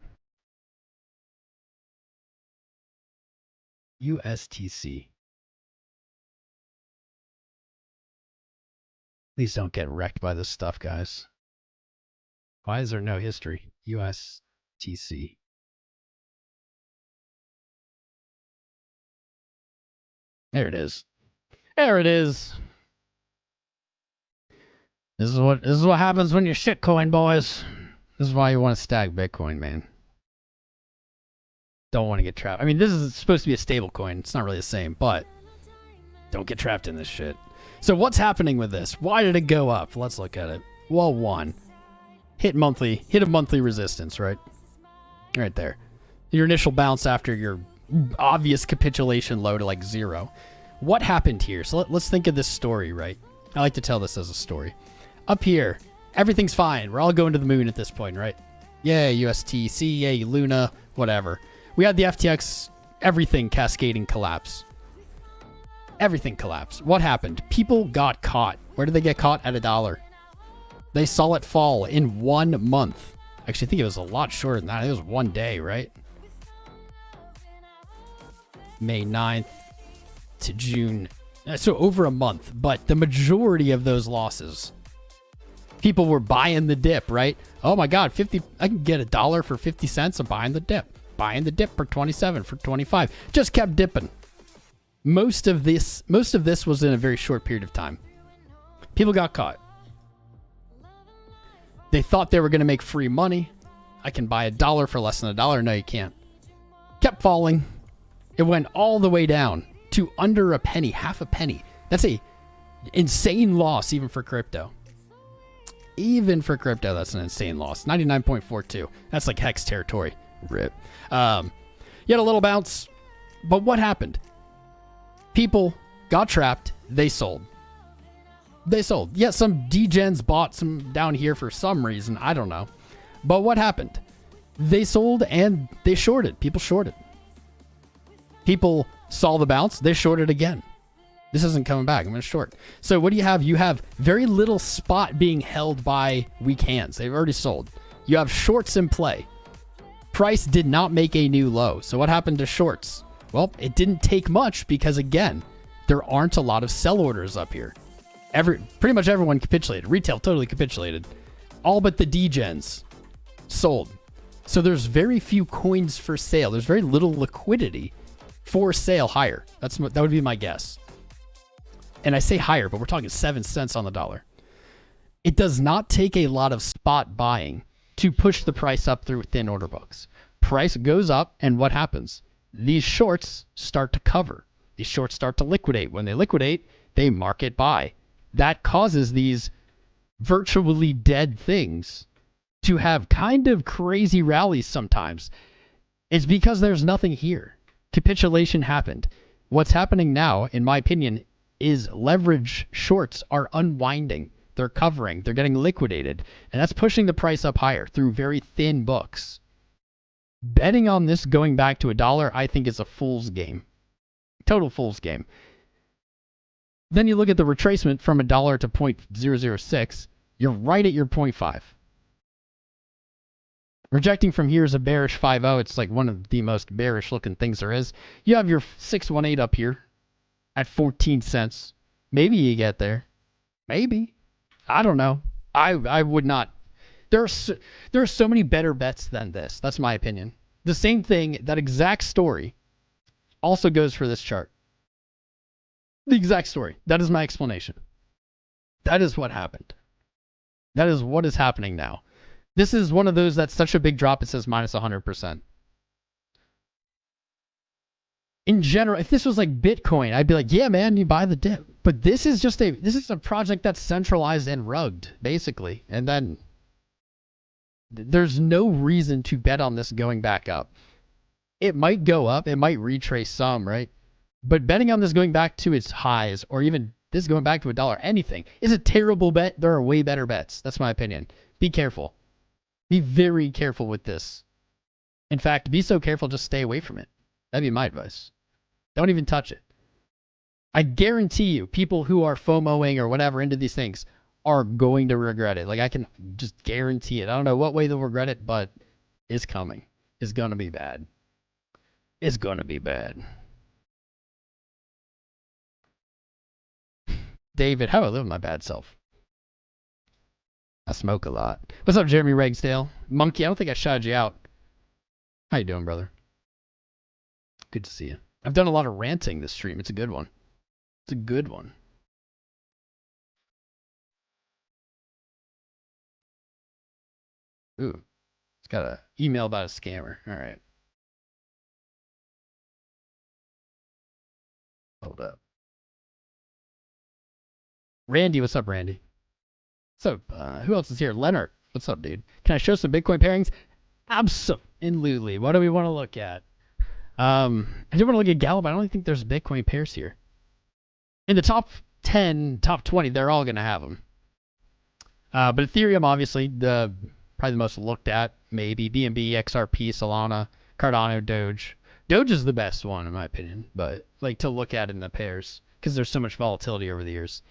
USTC. Please don't get wrecked by this stuff, guys. Why is there no history? USTC. There it is. There it is. This is what happens when you shitcoin, boys. This is why you want to stack Bitcoin, man. Don't want to get trapped. I mean, this is supposed to be a stable coin. It's not really the same, but don't get trapped in this shit. So what's happening with this? Why did it go up? Let's look at it. Well, one, hit a monthly resistance, right? Right there. Your initial bounce after your obvious capitulation low to like 0. What happened here? So let's think of this story, right? I like to tell this as a story. Up here, everything's fine. We're all going to the moon at this point, right? Yay, USTC, yay, Luna, whatever. We had the FTX, everything cascading collapse. Everything collapsed. What happened? People got caught. Where did they get caught? At $1. They saw it fall in 1 month. Actually, I think it was a lot shorter than that. It was 1 day, right? May 9th to June. So over a month. But the majority of those losses, people were buying the dip, right? Oh my God, I can get $1 for 50 cents. I'm buying the dip. Buying the dip for 27, for 25. Just kept dipping. Most of this was in a very short period of time. People got caught. They thought they were going to make free money. I can buy $1 for less than $1. No, you can't. Kept falling. It went all the way down to under a penny, half a penny. That's a insane loss even for crypto. Even for crypto, that's an insane loss. 99.42. That's like hex territory. Rip. You had a little bounce, but what happened? People got trapped. They sold. Yeah, some degens bought some down here for some reason. I don't know. But what happened? They sold and they shorted. People shorted. People saw the bounce. They shorted again. This isn't coming back. I'm going to short. So what do you have? You have very little spot being held by weak hands. They've already sold. You have shorts in play. Price did not make a new low. So what happened to shorts? Well, it didn't take much because, again, there aren't a lot of sell orders up here. Pretty much everyone capitulated. Retail totally capitulated. All but the degens sold. So there's very few coins for sale. There's very little liquidity for sale higher. That would be my guess. And I say higher, but we're talking 7 cents on the dollar. It does not take a lot of spot buying to push the price up through thin order books. Price goes up, and what happens? These shorts start to cover. These shorts start to liquidate. When they liquidate, they market buy. That causes these virtually dead things to have kind of crazy rallies sometimes. It's because there's nothing here. Capitulation happened. What's happening now, in my opinion, is leverage shorts are unwinding. They're covering. They're getting liquidated. And that's pushing the price up higher through very thin books. Betting on this going back to $1, I think, is a fool's game. Total fool's game. Then you look at the retracement from $1 to 0.006. You're right at your 0.5. Rejecting from here is a bearish 5.0. It's like one of the most bearish looking things there is. You have your 618 up here at 14 cents. Maybe you get there. Maybe. I don't know. I would not. There are so many better bets than this. That's my opinion. The same thing, that exact story, also goes for this chart. The exact story. That is my explanation. That is what happened. That is what is happening now. This is one of those that's such a big drop, it says minus 100%. In general, if this was like Bitcoin, I'd be like, yeah, man, you buy the dip. But this is just a project that's centralized and rugged, basically. And then there's no reason to bet on this going back up. It might go up. It might retrace some, right? But betting on this going back to its highs, or even this going back to $1, anything, is a terrible bet. There are way better bets. That's my opinion. Be careful. Be very careful with this. In fact, be so careful, just stay away from it. That'd be my advice. Don't even touch it. I guarantee you, people who are FOMOing or whatever into these things are going to regret it. Like, I can just guarantee it. I don't know what way they'll regret it, but it's coming. It's going to be bad. It's going to be bad. David, how do I live with my bad self? I smoke a lot. What's up, Jeremy Ragsdale? Monkey, I don't think I shouted you out. How you doing, brother? Good to see you. I've done a lot of ranting this stream. It's a good one. It's a good one. Ooh. It's got an email about a scammer. All right. Hold up. Randy, what's up, Randy? So, who else is here? Leonard, what's up, dude? Can I show some Bitcoin pairings? Absolutely. What do we want to look at? I do want to look at Gallup. I don't think there's Bitcoin pairs here. In the top 10, top 20, they're all going to have them. But Ethereum, obviously, probably the most looked at, maybe. BNB, XRP, Solana, Cardano, DOGE. DOGE is the best one, in my opinion, but like to look at in the pairs because there's so much volatility over the years.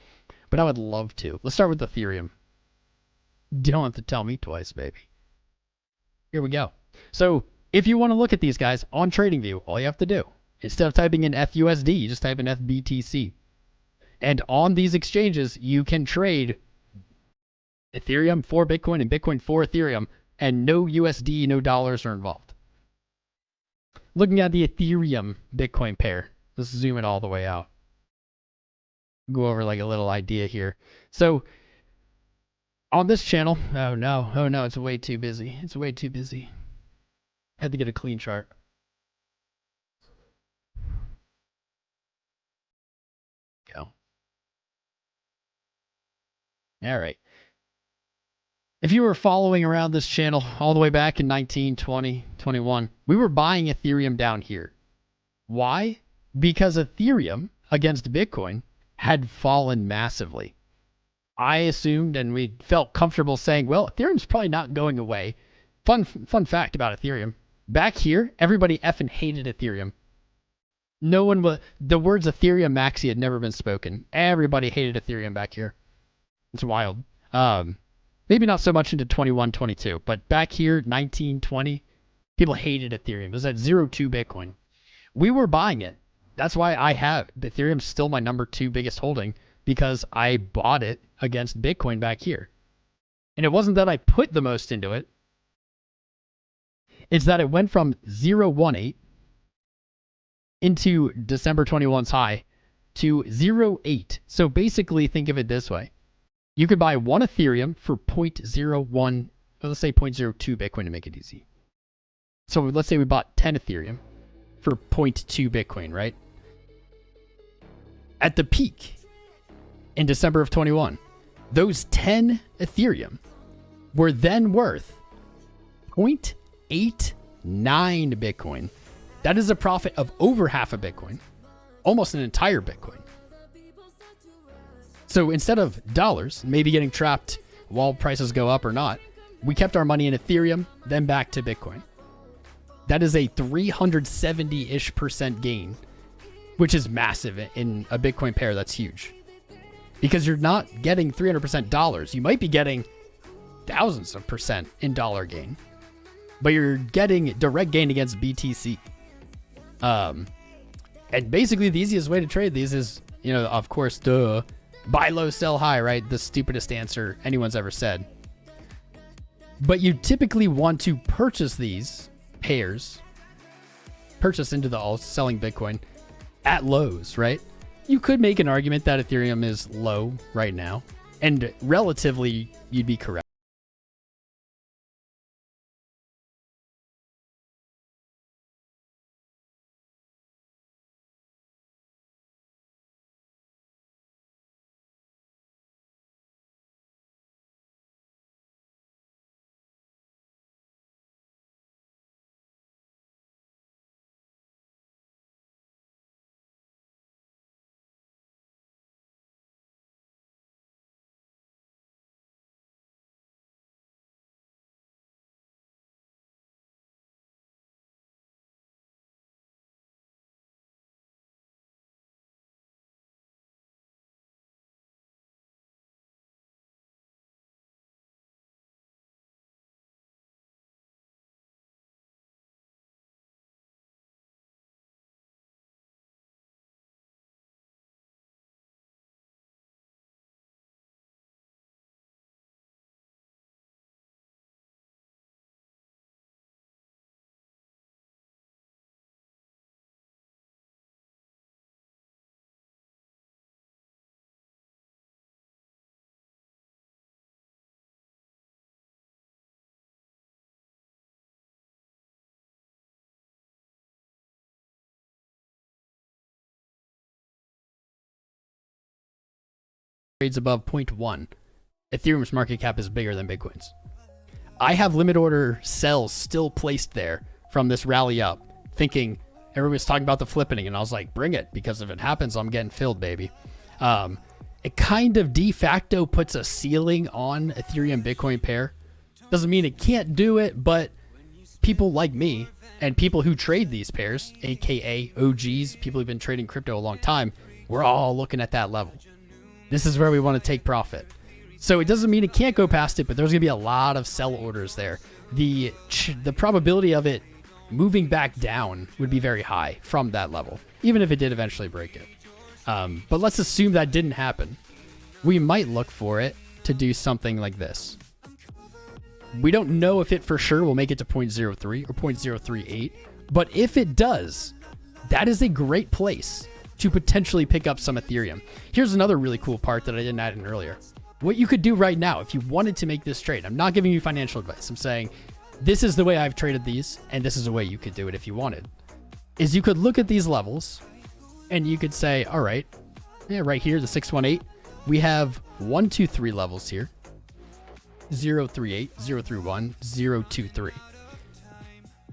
But I would love to. Let's start with Ethereum. You don't have to tell me twice, baby. Here we go. So if you want to look at these guys on TradingView, all you have to do, instead of typing in FUSD, you just type in FBTC. And on these exchanges, you can trade Ethereum for Bitcoin and Bitcoin for Ethereum, and no USD, no dollars are involved. Looking at the Ethereum Bitcoin pair, let's zoom it all the way out. Go over like a little idea here. So on this channel, oh no, it's way too busy. It's way too busy. Had to get a clean chart. Go. All right. If you were following around this channel all the way back in 19, 20, 21, we were buying Ethereum down here. Why? Because Ethereum against Bitcoin had fallen massively. I assumed, and we felt comfortable saying, well, Ethereum's probably not going away. Fun fact about Ethereum. Back here, everybody effing hated Ethereum. No one was, the words Ethereum Maxi had never been spoken. Everybody hated Ethereum back here. It's wild. Maybe not so much into 21, 22, but back here, 19, 20, people hated Ethereum. It was at 0.2 Bitcoin. We were buying it. That's why I have Ethereum's still my number 2 biggest holding, because I bought it against Bitcoin back here. And it wasn't that I put the most into it. It's that it went from 0.18 into December 21's high to 0.8. So basically think of it this way. You could buy one Ethereum for 0.01, let's say 0.02 Bitcoin to make it easy. So let's say we bought 10 Ethereum for 0.2 Bitcoin, right? At the peak in December of 21, Those 10 Ethereum were then worth 0.89 Bitcoin. That is a profit of over half a Bitcoin, almost an entire Bitcoin. So instead of dollars, maybe getting trapped while prices go up or not, we kept our money in Ethereum, then back to Bitcoin. That is a 370-ish% gain, which is massive in a Bitcoin pair. That's huge. Because you're not getting 300% dollars. You might be getting thousands of percent in dollar gain, but you're getting direct gain against BTC. And basically the easiest way to trade these is, you know, of course, buy low, sell high, right? The stupidest answer anyone's ever said. But you typically want to purchase these pairs, purchase into the alt, selling Bitcoin at lows, right? You could make an argument that Ethereum is low right now, and relatively you'd be correct. Trades above 0.1. Ethereum's market cap is bigger than Bitcoin's. I have limit order sells still placed there from this rally up, thinking everyone was talking about the flipping, and I was like, bring it, because if it happens, I'm getting filled, baby. It kind of de facto puts a ceiling on Ethereum Bitcoin pair. Doesn't mean it can't do it, but people like me and people who trade these pairs, aka OGs, people who've been trading crypto a long time, we're all looking at that level. This is where we want to take profit. So it doesn't mean it can't go past it, but there's going to be a lot of sell orders there. The probability of it moving back down would be very high from that level, even if it did eventually break it. But let's assume that didn't happen. We might look for it to do something like this. We don't know if it for sure will make it to 0.03 or 0.038, but if it does, that is a great place to potentially pick up some Ethereum. Here's another really cool part that I didn't add in earlier. What you could do right now, if you wanted to make this trade, I'm not giving you financial advice. I'm saying this is the way I've traded these, and this is the way you could do it if you wanted, is you could look at these levels and you could say, all right, yeah, right here, the 618, we have 1, 2, 3 levels here. 038, 031, 023.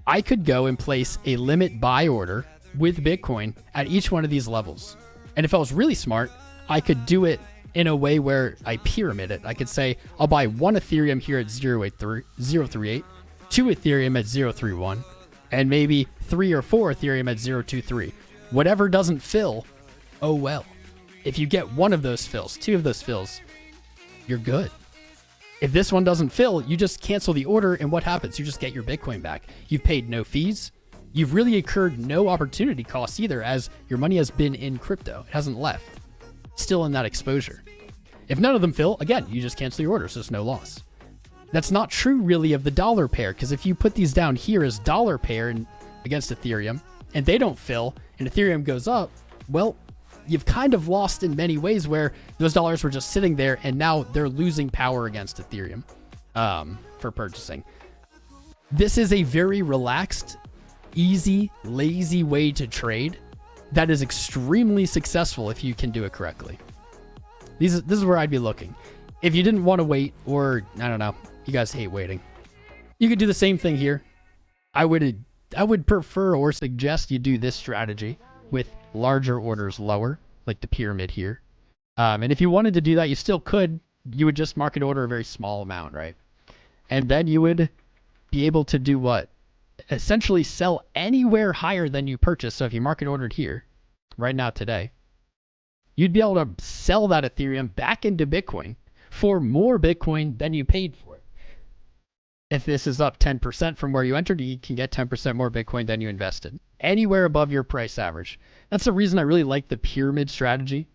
I could go and place a limit buy order with Bitcoin at each one of these levels. And if I was really smart, I could do it in a way where I pyramid it. I could say, I'll buy 1 Ethereum here at 038, 2 Ethereum at 031, and maybe 3 or 4 Ethereum at 023. Whatever doesn't fill, oh well. If you get one of those fills, 2 of those fills, you're good. If this one doesn't fill, you just cancel the order, and what happens? You just get your Bitcoin back. You've paid no fees. You've really incurred no opportunity costs either, as your money has been in crypto. It hasn't left. Still in that exposure. If none of them fill, again, you just cancel your order, so there's no loss. That's not true really of the dollar pair, because if you put these down here as dollar pair against Ethereum, and they don't fill, and Ethereum goes up, well, you've kind of lost in many ways where those dollars were just sitting there, and now they're losing power against Ethereum for purchasing. This is a very relaxed, easy, lazy way to trade that is extremely successful if you can do it correctly. This is where I'd be looking. if you didn't want to wait, or I don't know, you guys hate waiting, you could do the same thing here. I would prefer or suggest you do this strategy with larger orders lower, like the pyramid here. And if you wanted to do that, you still could. You would just market order a very small amount, right? And then you would be able to do what? Essentially sell anywhere higher than you purchased. So if you market ordered here, right now today, you'd be able to sell that Ethereum back into Bitcoin for more Bitcoin than you paid for it. If this is up 10% from where you entered, you can get 10% more Bitcoin than you invested. Anywhere above your price average. That's the reason I really like the pyramid strategy,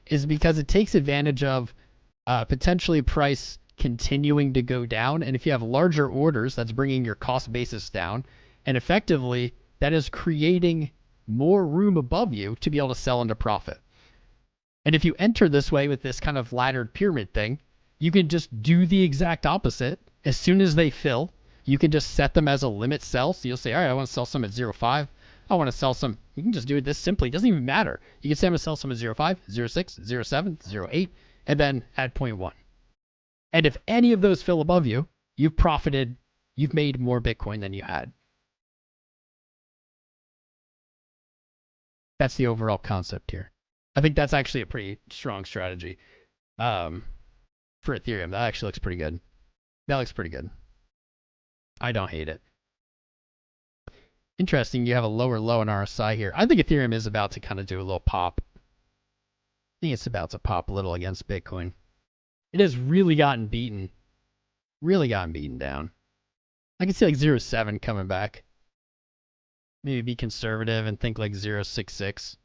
is because it takes advantage of potentially price continuing to go down. And if you have larger orders, that's bringing your cost basis down. And effectively, that is creating more room above you to be able to sell into profit. And if you enter this way with this kind of laddered pyramid thing, you can just do the exact opposite. As soon as they fill, you can just set them as a limit sell. So you'll say, all right, I want to sell some at 0.5. I want to sell some. You can just do it this simply. It doesn't even matter. You can say I'm going to sell some at 0.5, 0.6, 0.7, 0.8, and then add 0.1. And if any of those fill above you, you've profited. You've made more Bitcoin than you had. That's the overall concept here. I think that's actually a pretty strong strategy for Ethereum. That actually looks pretty good. That looks pretty good. I don't hate it. Interesting, you have a lower low in RSI here. I think Ethereum is about to kind of do a little pop. I think it's about to pop a little against Bitcoin. It has really gotten beaten. Really gotten beaten down. I can see like 0.7 coming back. Maybe be conservative and think like 0.66.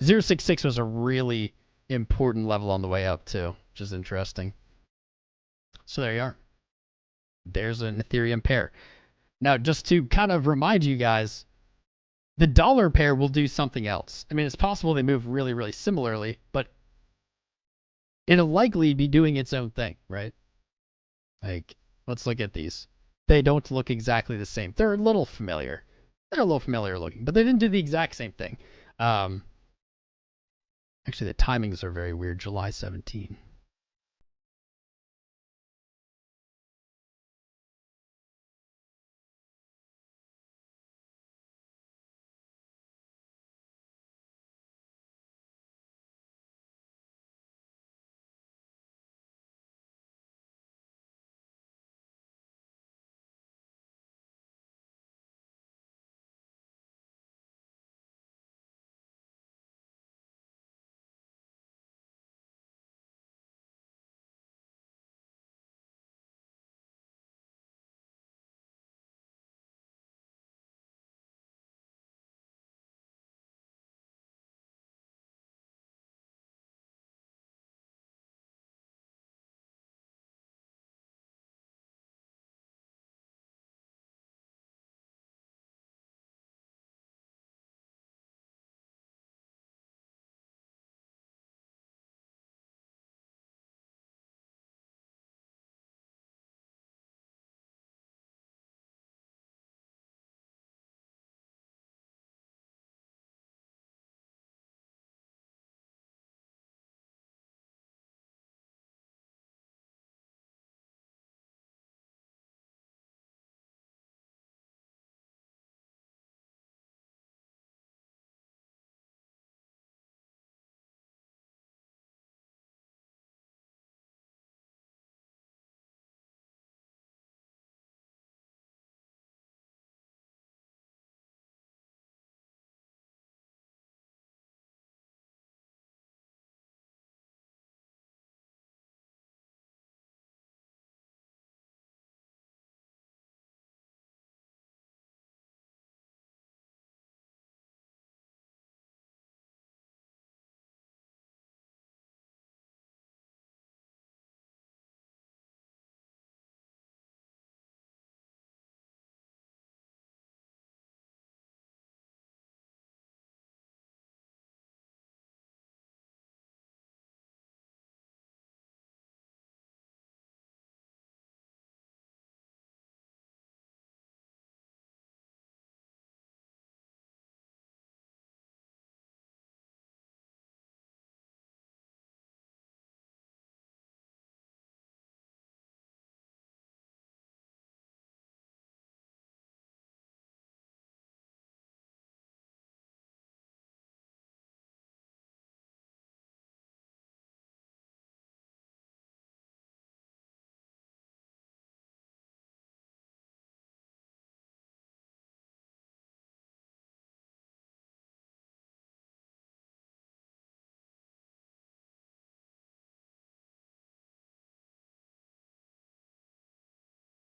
0.66 was a really important level on the way up too, which is interesting. So there you are. There's an Ethereum pair. Now, just to kind of remind you guys, the dollar pair will do something else. I mean, it's possible they move really, really similarly, but it'll likely be doing its own thing, right? Like, let's look at these. They don't look exactly the same. They're a little familiar. They're a little familiar looking, but they didn't do the exact same thing. Actually, the timings are very weird. July 17.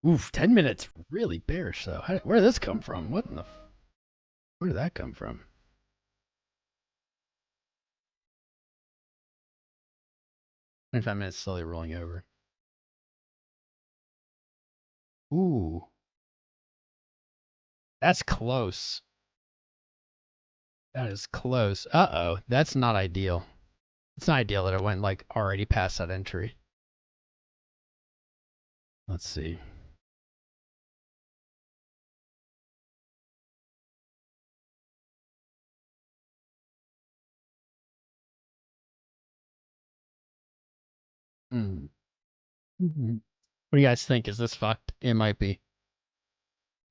Oof, 10 minutes really bearish though. Where did this come from? Where did that come from? 25 minutes slowly rolling over. Ooh. That's close. That is close. Uh-oh. That's not ideal. It's not ideal that it went like already past that entry. Let's see. Mm. Mm-hmm. What do you guys think? Is this fucked? It might be.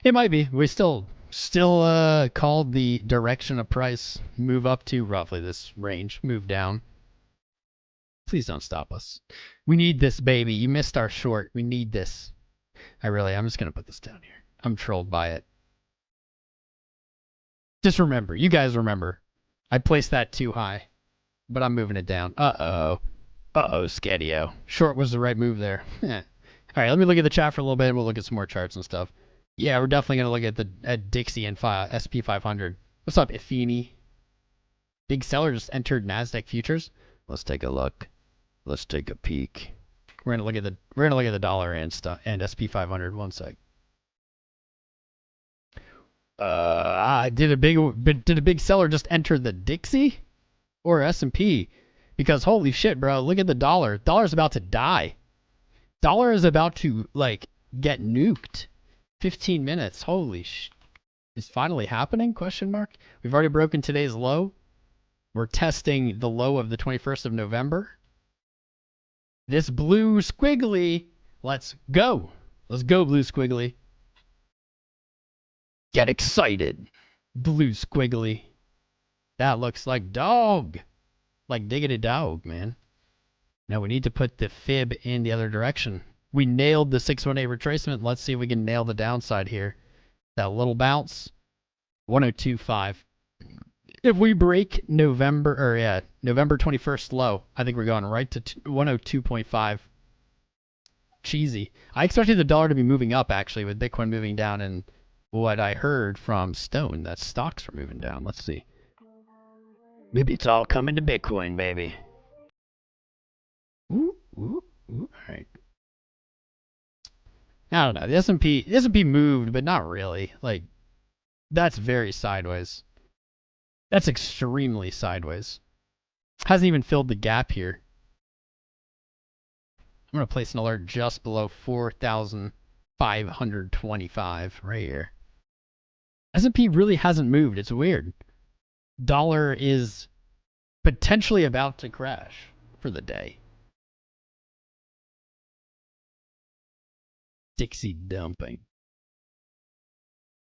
It might be. We still called the direction of price move up to roughly this range, move down. Please don't stop us. We need this, baby. You missed our short. We need this. I'm just going to put this down here. I'm trolled by it. Just remember, you guys remember, I placed that too high, but I'm moving it down. Uh-oh. Uh-oh, Scadio. Short was the right move there. All right, let me look at the chat for a little bit, and we'll look at some more charts and stuff. Yeah, we're definitely going to look at Dixie and SP 500. What's up, Ifini? Big seller just entered NASDAQ futures. Let's take a look. Let's take a peek. We're gonna look at the dollar and SP 500. One sec. Did a big seller just enter the Dixie or S&P? Because holy shit, bro! Look at the dollar. Dollar's about to die. Dollar is about to like get nuked. 15 minutes. Holy sh! It's finally happening? Question mark. We've already broken today's low. We're testing the low of the 21st of November. This blue squiggly. Let's go. Let's go, blue squiggly. Get excited. Blue squiggly. That looks like dog. Like diggity dog, man. Now we need to put the fib in the other direction. We nailed the 618 retracement. Let's see if we can nail the downside here. That little bounce. 102.5. If we break November 21st low, I think we're going right to 102.5. Cheesy. I expected the dollar to be moving up, actually, with Bitcoin moving down, and what I heard from Stone, that stocks were moving down. Let's see. Maybe it's all coming to Bitcoin, baby. Ooh, ooh, ooh. All right. I don't know. The S&P moved, but not really. Like, that's very sideways. That's extremely sideways. Hasn't even filled the gap here. I'm going to place an alert just below 4,525 right here. S&P really hasn't moved. It's weird. Dollar is potentially about to crash for the day. Dixie dumping.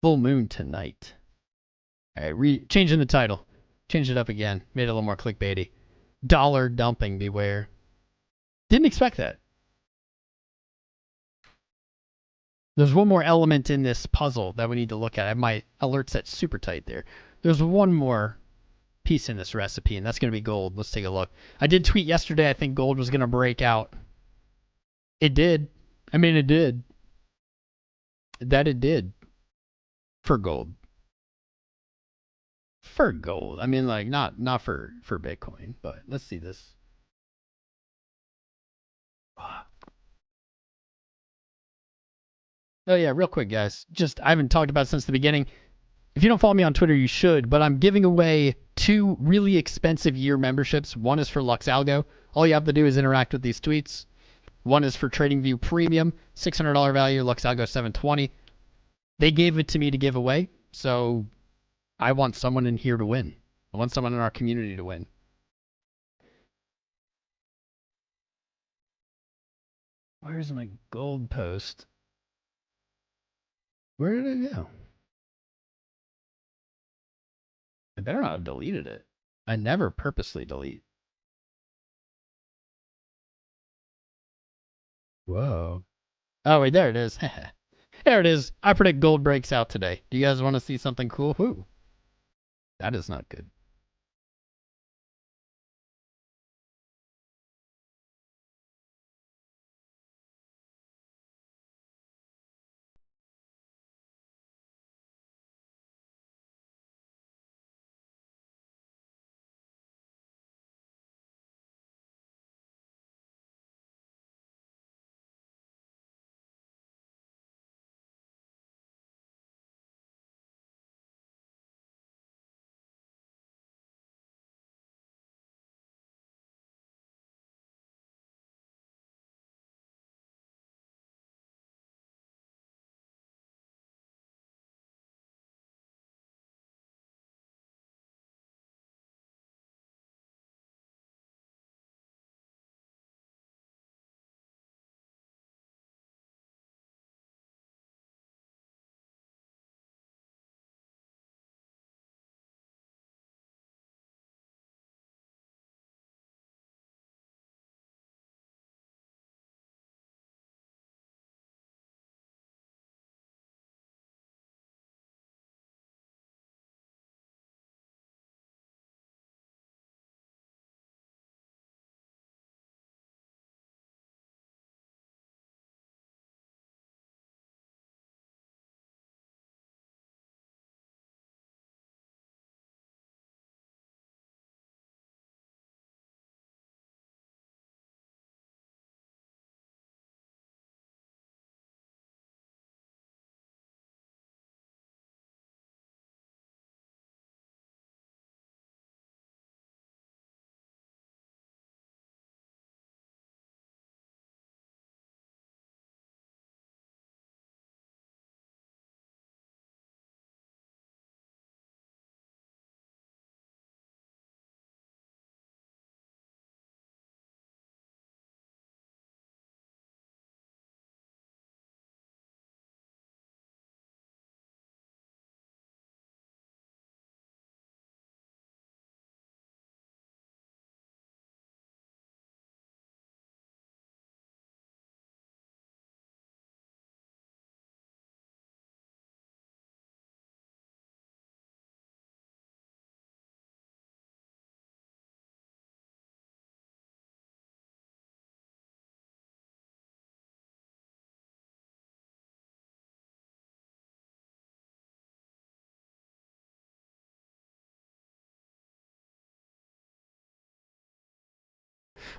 Full moon tonight. All right, changing the title. Changed it up again. Made it a little more clickbaity. Dollar dumping, beware. Didn't expect that. There's one more element in this puzzle that we need to look at. I have my alert set super tight there. There's one more piece in this recipe, and that's going to be gold. Let's take a look. I did tweet yesterday I think gold was going to break out. It did. I mean, it did. That it did. For gold. For gold. I mean, like, not for Bitcoin, but let's see this. Oh, yeah, real quick, guys. Just, I haven't talked about it since the beginning. If you don't follow me on Twitter, you should, but I'm giving away 2 really expensive year memberships. One is for LuxAlgo. All you have to do is interact with these tweets. One is for TradingView Premium, $600 value, LuxAlgo $720. They gave it to me to give away, so I want someone in here to win. I want someone in our community to win. Where's my gold post? Where did it go? I better not have deleted it. I never purposely delete. Whoa. Oh, wait, there it is. There it is. I predict gold breaks out today. Do you guys want to see something cool? Ooh. That is not good.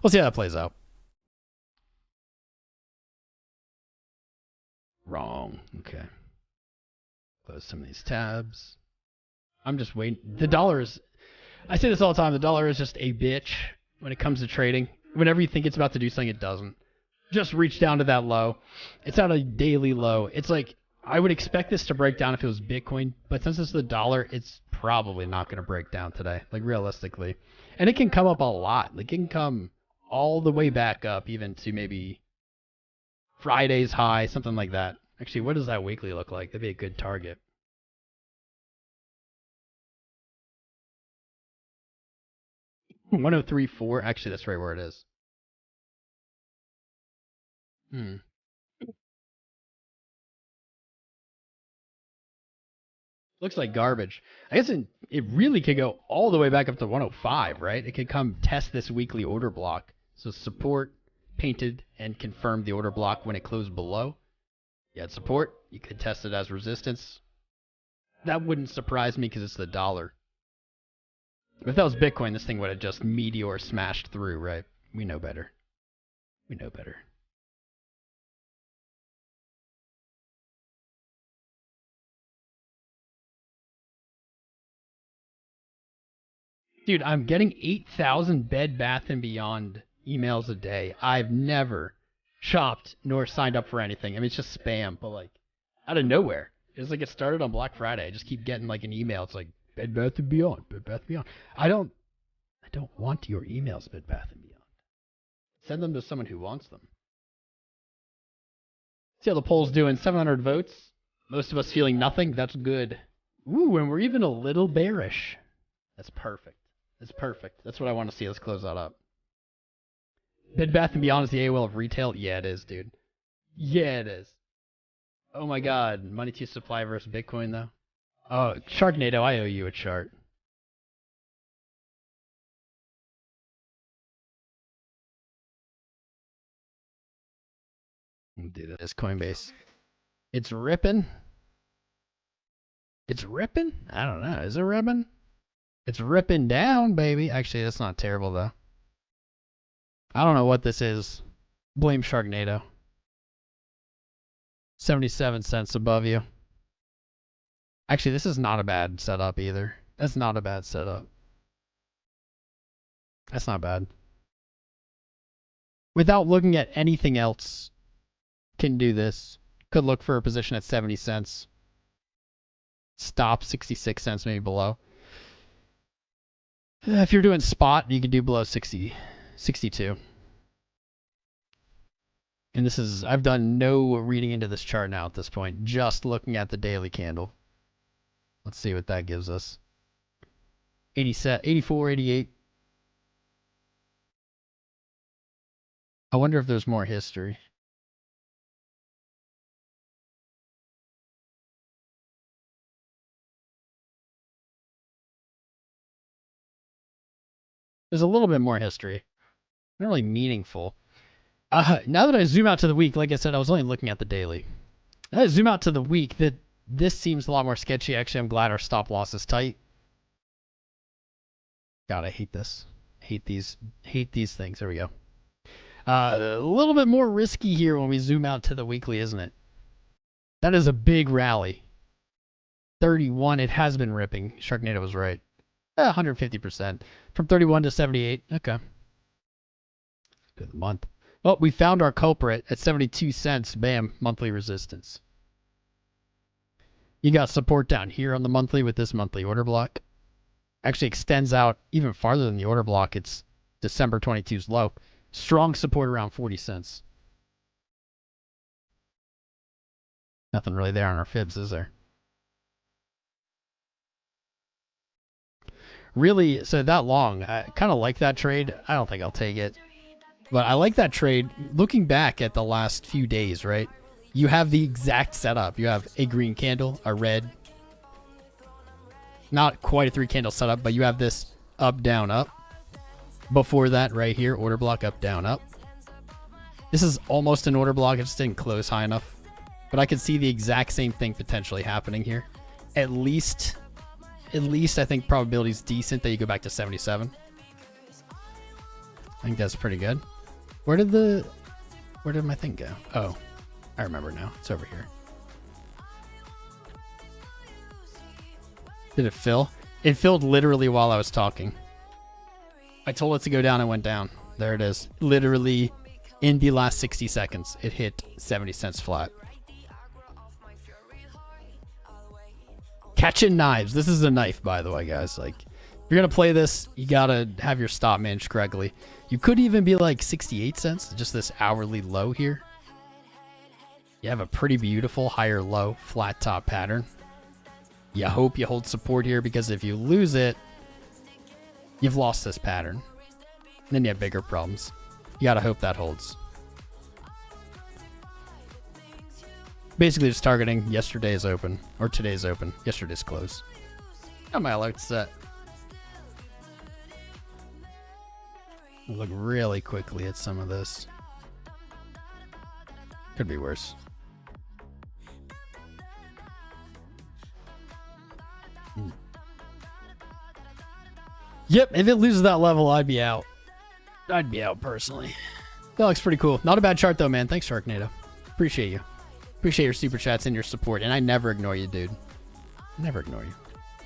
We'll see how that plays out. Wrong. Okay. Close some of these tabs. I'm just waiting. The dollar is, I say this all the time, the dollar is just a bitch when it comes to trading. Whenever you think it's about to do something, it doesn't. Just reach down to that low. It's at a daily low. It's like, I would expect this to break down if it was Bitcoin, but since it's the dollar, it's probably not going to break down today, like realistically. And it can come up a lot. Like it can come all the way back up, even to maybe Friday's high, something like that. Actually, what does that weekly look like? That'd be a good target. $103.4. Actually, that's right where it is. Looks like garbage. I guess it really could go all the way back up to 105, right? It could come test this weekly order block. So support, painted, and confirm the order block when it closed below. You had support. You could test it as resistance. That wouldn't surprise me because it's the dollar. If that was Bitcoin, this thing would have just meteor smashed through, right? We know better. We know better. Dude, I'm getting 8,000 Bed Bath & Beyond emails a day. I've never shopped nor signed up for anything. I mean, it's just spam, but like out of nowhere. It's like it started on Black Friday. I just keep getting like an email. It's like Bed Bath & Beyond, Bed Bath & Beyond. I don't want your emails, Bed Bath & Beyond. Send them to someone who wants them. See how the poll's doing. 700 votes. Most of us feeling nothing. That's good. Ooh, and we're even a little bearish. That's perfect. That's perfect. That's what I want to see. Let's close that up. Bed Bath & Beyond is the AOL of retail? Yeah, it is, dude. Yeah, it is. Oh my god. Money to supply versus Bitcoin, though. Oh, Sharknado, I owe you a chart. We'll do this. Coinbase. It's ripping. It's ripping? I don't know. Is it ripping? It's ripping down, baby. Actually, that's not terrible, though. I don't know what this is. Blame Sharknado. 77 cents above you. Actually, this is not a bad setup either. That's not a bad setup. That's not bad. Without looking at anything else, can do this. Could look for a position at 70 cents. Stop 66 cents, maybe below. If you're doing spot, you can do below 62. And this is, I've done no reading into this chart now at this point, just looking at the daily candle. Let's see what that gives us. 84, 88. I wonder if there's more history. There's a little bit more history. Not really meaningful. Now that I zoom out to the week, like I said, I was only looking at the daily. Now that I zoom out to the week, this seems a lot more sketchy. Actually, I'm glad our stop loss is tight. God, I hate this. Hate these things. There we go. A little bit more risky here when we zoom out to the weekly, isn't it? That is a big rally. 31, it has been ripping. Sharknado was right. 150%. From 31 to 78. Okay. Good month. Well, we found our culprit at 72 cents. Bam. Monthly resistance. You got support down here on the monthly with this monthly order block. Actually extends out even farther than the order block. It's December 22's low. Strong support around 40 cents. Nothing really there on our fibs, is there? Really, so that long. I kind of like that trade. I don't think I'll take it. But I like that trade. Looking back at the last few days, right? You have the exact setup. You have a green candle, a red. Not quite a 3-candle setup, but you have this up, down, up. Before that, right here, order block, up, down, up. This is almost an order block. It just didn't close high enough. But I could see the exact same thing potentially happening here. At least I think probability is decent that you go back to 77. I think that's pretty good. Where did my thing go? Oh, I remember now. It's over here. Did it fill? It filled literally while I was talking. I told it to go down, it went down. There it is. Literally in the last 60 seconds, it hit 70 cents flat. Catching knives. This is a knife, by the way, guys. Like, if you're going to play this, you got to have your stop managed correctly. You could even be like 68 cents, just this hourly low here. You have a pretty beautiful higher low flat top pattern. You hope you hold support here, because if you lose it, you've lost this pattern. And then you have bigger problems. You got to hope that holds. Basically just targeting yesterday's open, or today's open, yesterday's close. Got my alerts set. I'll look really quickly at some of this. Could be worse. Yep, if it loses that level, I'd be out. I'd be out personally. That looks pretty cool. Not a bad chart though, man. Thanks, Sharknado. Appreciate you. Appreciate your super chats and your support. And I never ignore you, dude. Never ignore you.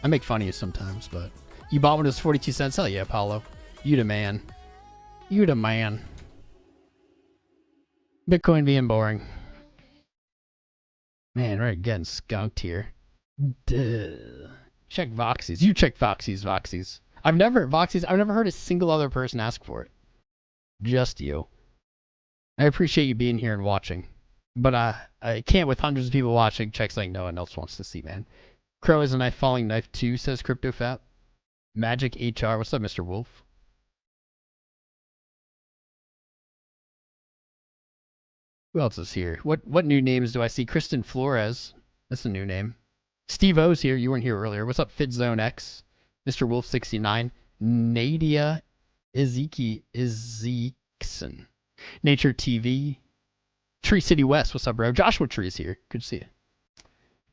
I make fun of you sometimes, but you bought one that was 42 cents. Hell yeah, Paulo. You the man. You the man. Bitcoin being boring. Man, we're getting skunked here. Duh. Check Voxies. You check Voxies. I've never heard a single other person ask for it. Just you. I appreciate you being here and watching. But I can't, with hundreds of people watching, check something no one else wants to see, man. Crow is a knife falling knife too, says CryptoFat. Magic HR. What's up, Mr. Wolf? Who else is here? What new names do I see? Kristen Flores. That's a new name. Steve O's here. You weren't here earlier. What's up, FitZone X? Mr. Wolf 69. Nadia Ezekson. Nature TV. Tree City West. What's up, bro? Joshua Tree's here. Good to see you.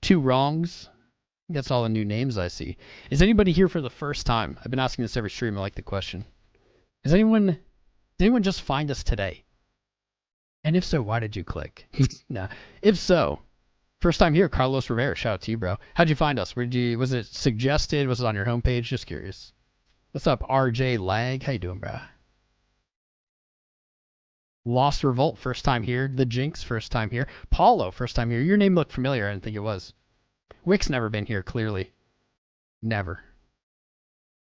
Two Wrongs. That's all the new names I see. Is anybody here for the first time? I've been asking this every stream. I like the question. Did anyone just find us today? And if so, why did you click? Nah. If so, first time here, Carlos Rivera. Shout out to you, bro. How'd you find us? Was it suggested? Was it on your homepage? Just curious. What's up, RJ Lag? How you doing, bro? Lost Revolt, first time here. The Jinx, first time here. Paulo, first time here. Your name looked familiar. I didn't think it was. Wick's never been here, clearly. Never.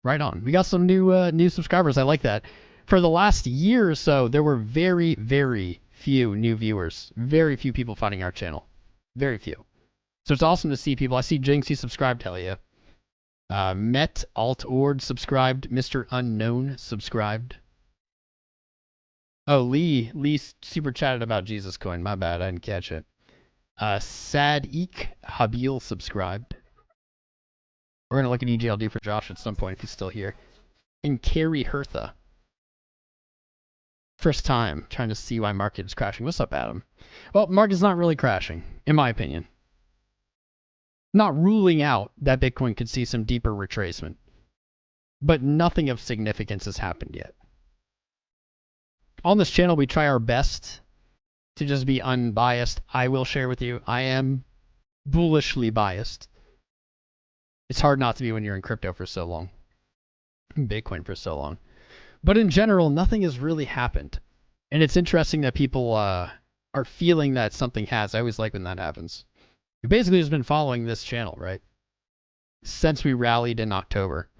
Right on. We got some new subscribers. I like that. For the last year or so, there were very, very few new viewers. Very few people finding our channel. Very few. So it's awesome to see people. I see Jinx, he subscribed. Hell yeah. Met Alt Ord subscribed. Mr. Unknown subscribed. Oh, Lee super chatted about Jesus Coin. My bad, I didn't catch it. Sadiq Habil subscribed. We're going to look at EGLD for Josh at some point if he's still here. And Carrie Hertha. First time trying to see why market is crashing. What's up, Adam? Well, market's not really crashing, in my opinion. Not ruling out that Bitcoin could see some deeper retracement. But nothing of significance has happened yet. On this channel, we try our best to just be unbiased. I will share with you, I am bullishly biased. It's hard not to be when you're in crypto for so long. Bitcoin for so long. But in general, nothing has really happened. And it's interesting that people are feeling that something has. I always like when that happens. We basically just been following this channel, right? Since we rallied in October.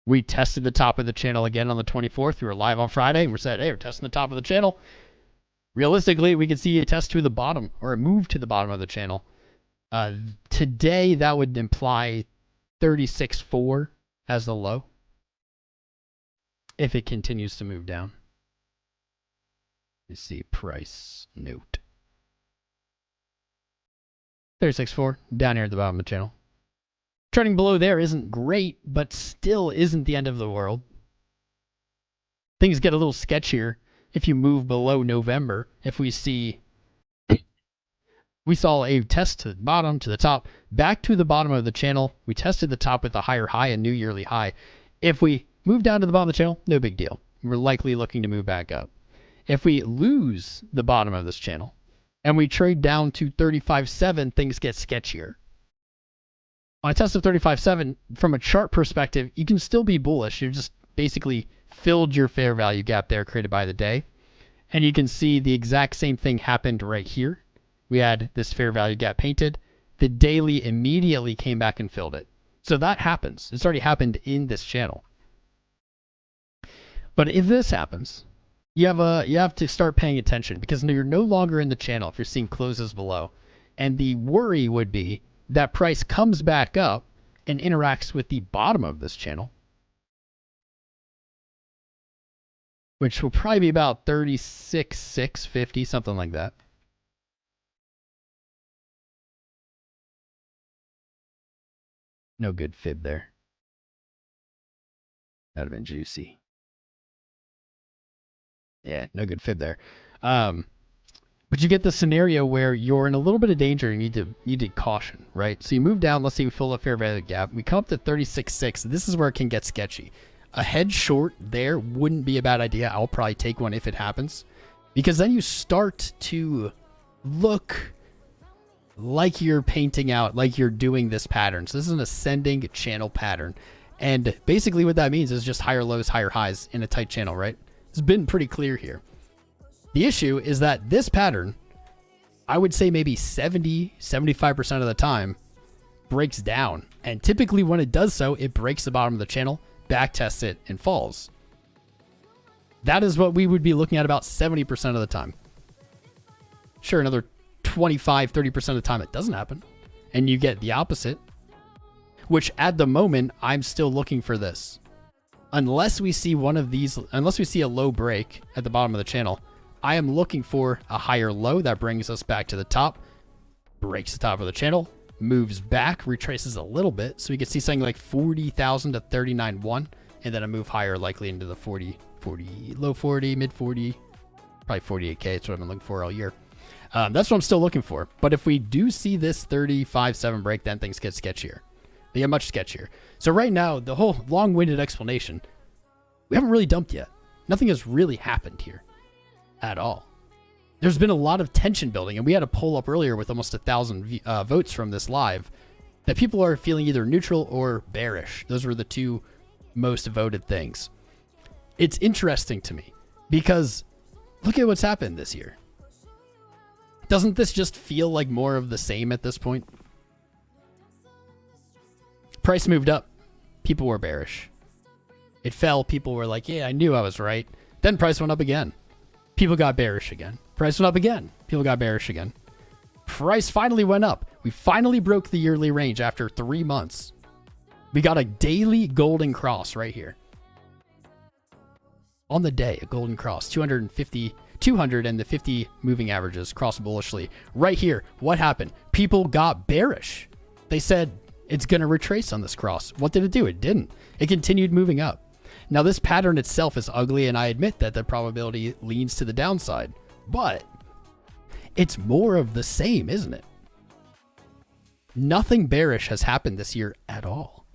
We tested the top of the channel again on the 24th. We were live on Friday. And we said, hey, we're testing the top of the channel. Realistically, we could see a test to the bottom or a move to the bottom of the channel. Today, that would imply 36.4 as the low. If it continues to move down. Let's see, price note. 36.4, down here at the bottom of the channel. Trending below there isn't great, but still isn't the end of the world. Things get a little sketchier if you move below November. If we see, we saw a test to the bottom, to the top, back to the bottom of the channel. We tested the top with a higher high, a new yearly high. If we move down to the bottom of the channel, no big deal. we're likely looking to move back up. If we lose the bottom of this channel and we trade down to 35.7, things get sketchier. On a test of 35.7, from a chart perspective, you can still be bullish. You just basically filled your fair value gap there created by the day. And you can see the exact same thing happened right here. We had this fair value gap painted. The daily immediately came back and filled it. So that happens. It's already happened in this channel. But if this happens, you have to start paying attention because you're no longer in the channel if you're seeing closes below. And the worry would be that price comes back up and interacts with the bottom of this channel, which will probably be about 36,650, something like that. No good fib there. That would have been juicy. Yeah, no good fib there. But you get the scenario where you're in a little bit of danger and you need caution, right? So you move down, let's say we fill a fair value gap. We come up to 36.6. This is where it can get sketchy. A head short there wouldn't be a bad idea. I'll probably take one if it happens. Because then you start to look like you're painting out, like you're doing this pattern. So this is an ascending channel pattern. And basically what that means is just higher lows, higher highs in a tight channel, right? It's been pretty clear here. The issue is that this pattern, I would say maybe 70-75% of the time, breaks down. And typically when it does so, it breaks the bottom of the channel, backtests it, and falls. That is what we would be looking at about 70% of the time. Sure, another 25-30% of the time it doesn't happen. And you get the opposite, which at the moment, I'm still looking for this. Unless we see one of these, unless we see a low break at the bottom of the channel, I am looking for a higher low that brings us back to the top, breaks the top of the channel, moves back, retraces a little bit. So we could see something like 40,000 to 39.1, and then a move higher likely into the 40, low 40, mid 40, probably 48K. That's what I've been looking for all year. That's what I'm still looking for. But if we do see this 35.7 break, then things get sketchier. They get much sketchier. So right now, the whole long-winded explanation, we haven't really dumped yet. Nothing has really happened here at all. There's been a lot of tension building, and we had a poll up earlier with almost 1,000 votes from this live that people are feeling either neutral or bearish. Those were the two most voted things. It's interesting to me because look at what's happened this year. Doesn't this just feel like more of the same at this point? Price moved up. People were bearish. It fell. People were like, yeah, I knew I was right. Then price went up again. People got bearish again. Price went up again. People got bearish again. Price finally went up. We finally broke the yearly range after 3 months. We got a daily golden cross right here. On the day, a golden cross. 250 and the 50 moving averages cross bullishly. Right here, what happened? People got bearish. They said, it's going to retrace on this cross. What did it do? It didn't. It continued moving up. Now, this pattern itself is ugly, and I admit that the probability leans to the downside. But it's more of the same, isn't it? Nothing bearish has happened this year at all.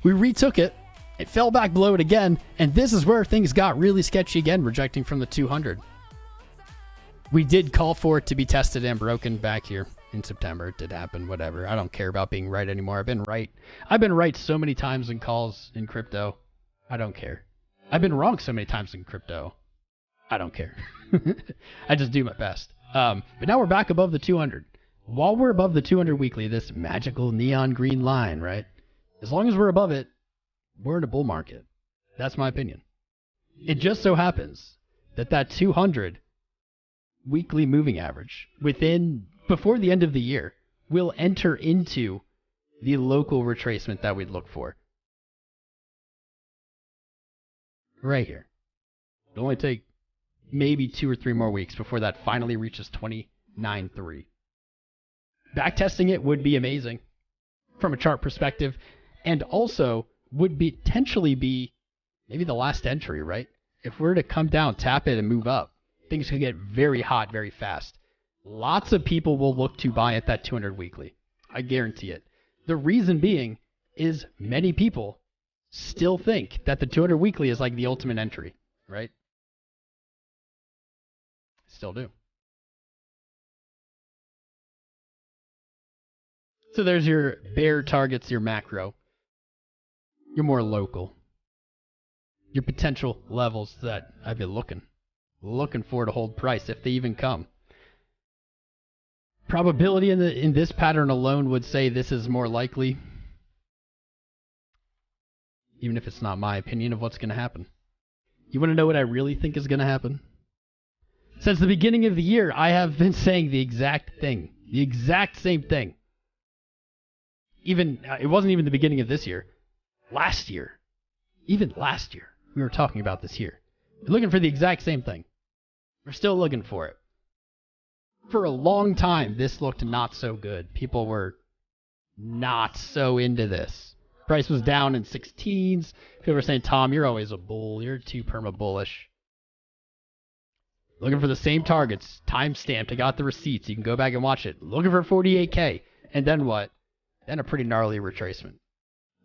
We retook it. It fell back below it again. And this is where things got really sketchy again, rejecting from the 200. We did call for it to be tested and broken back here in September. It did happen, whatever. I don't care about being right anymore. I've been right. I've been right so many times in calls in crypto. I don't care. I've been wrong so many times in crypto. I don't care. I just do my best. But now we're back above the 200. While we're above the 200 weekly, this magical neon green line, right? As long as we're above it, we're in a bull market. That's my opinion. It just so happens that that 200 weekly moving average before the end of the year will enter into the local retracement that we'd look for. Right here. It'll only take maybe 2 or 3 more weeks before that finally reaches 29.3. Backtesting it would be amazing from a chart perspective, and also would potentially be maybe the last entry, right? If we're to come down, tap it, and move up, things could get very hot very fast. Lots of people will look to buy at that 200 weekly. I guarantee it. The reason being is many people still think that the 200 weekly is like the ultimate entry, right? Still do. So there's your bear targets, your macro, your more local, your potential levels that I've been looking for to hold price if they even come. Probability in this pattern alone would say this is more likely, even if it's not my opinion of what's going to happen. You want to know what I really think is going to happen? Since the beginning of the year, I have been saying the exact thing. The exact same thing. It wasn't even the beginning of this year. Last year. Even last year, we were talking about this here. We're looking for the exact same thing. We're still looking for it. For a long time, this looked not so good. People were not so into this. Price was down in 16s. People were saying, Tom, you're always a bull. You're too perma-bullish. Looking for the same targets, time-stamped. I got the receipts. You can go back and watch it. Looking for 48K. And then what? Then a pretty gnarly retracement.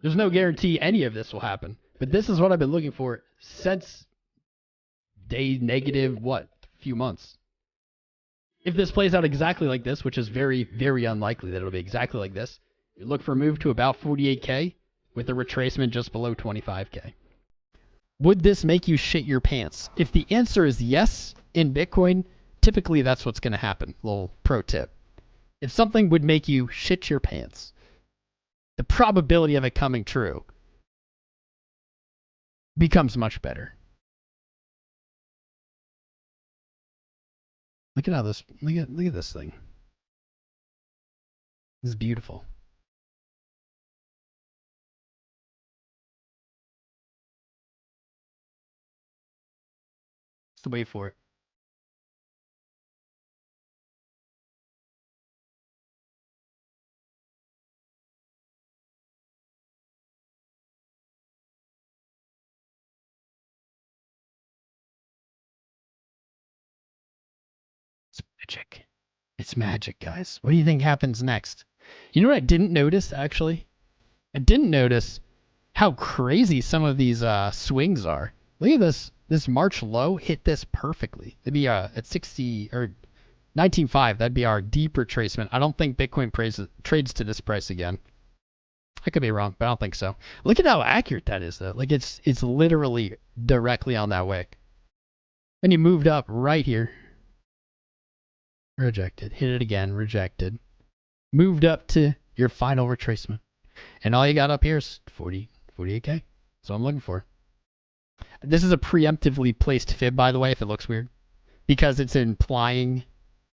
There's no guarantee any of this will happen. But this is what I've been looking for since day negative, few months. If this plays out exactly like this, which is very, very unlikely that it'll be exactly like this, you look for a move to about 48K with a retracement just below 25K. Would this make you shit your pants? If the answer is yes, in Bitcoin, typically that's what's going to happen. Little pro tip. If something would make you shit your pants, the probability of it coming true becomes much better. Look at this thing. This is beautiful. Just wait for it. It's magic. It's magic, guys. What do you think happens next? You know what I didn't notice, actually? I didn't notice how crazy some of these swings are. Look at this. This March low hit this perfectly. It'd be at 60 or 19.5. That'd be our deep retracement. I don't think Bitcoin trades to this price again. I could be wrong, but I don't think so. Look at how accurate that is, though. Like it's literally directly on that wick. And you moved up right here. Rejected. Hit it again. Rejected. Moved up to your final retracement. And all you got up here is 48K. That's what I'm looking for. This is a preemptively placed fib, by the way, if it looks weird. Because it's implying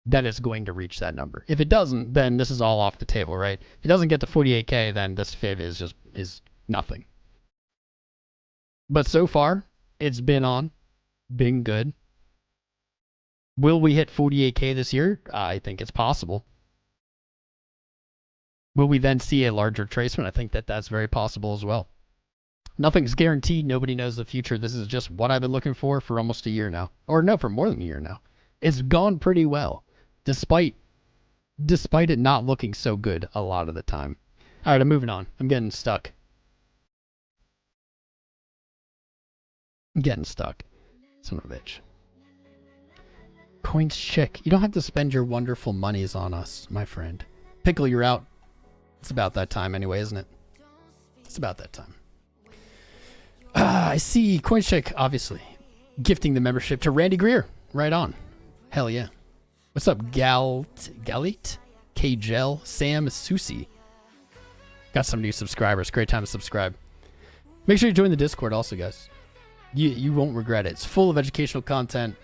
that it's going to reach that number. If it doesn't, then this is all off the table, right? If it doesn't get to 48K, then this fib is nothing. But so far, it's been good. Will we hit 48K this year? I think it's possible. Will we then see a larger retracement? I think that's very possible as well. Nothing's guaranteed. Nobody knows the future. This is just what I've been looking for almost a year now. Or no, for more than a year now. It's gone pretty well, despite it not looking so good a lot of the time. All right, I'm moving on. I'm getting stuck. I'm getting stuck. Son of a bitch. Coins chick. You don't have to spend your wonderful monies on us, my friend. Pickle, you're out. It's about that time anyway, isn't it? It's about that time. I see CoinCheck, obviously, gifting the membership to Randy Greer. Right on. Hell yeah. What's up, Galit, K-Gel, Sam, Susie? Got some new subscribers. Great time to subscribe. Make sure you join the Discord also, guys. You won't regret it. It's full of educational content.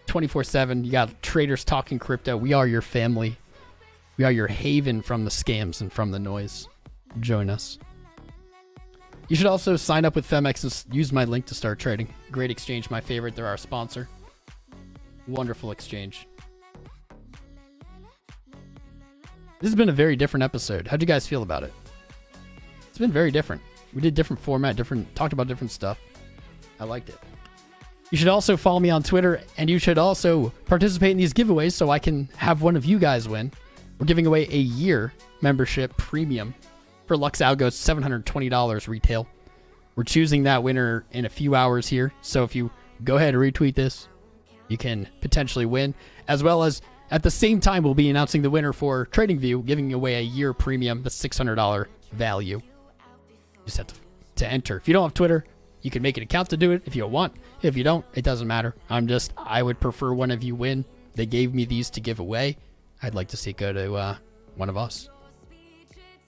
24/7. You got traders talking crypto. We are your family. We are your haven from the scams and from the noise. Join us. You should also sign up with Femex and use my link to start trading. Great exchange, my favorite. They're our sponsor. Wonderful exchange. This has been a very different episode. How'd you guys feel about it? It's been very different. We did different format, talked about different stuff. I liked it. You should also follow me on Twitter, and you should also participate in these giveaways so I can have one of you guys win. We're giving away a year membership premium for LuxAlgo. It's $720 retail. We're choosing that winner in a few hours here. So if you go ahead and retweet this, you can potentially win. As well as at the same time, we'll be announcing the winner for TradingView, giving away a year premium, the $600 value. You just have to enter. If you don't have Twitter, you can make an account to do it if you want. If you don't, it doesn't matter. I would prefer one of you win. They gave me these to give away. I'd like to see it go to one of us.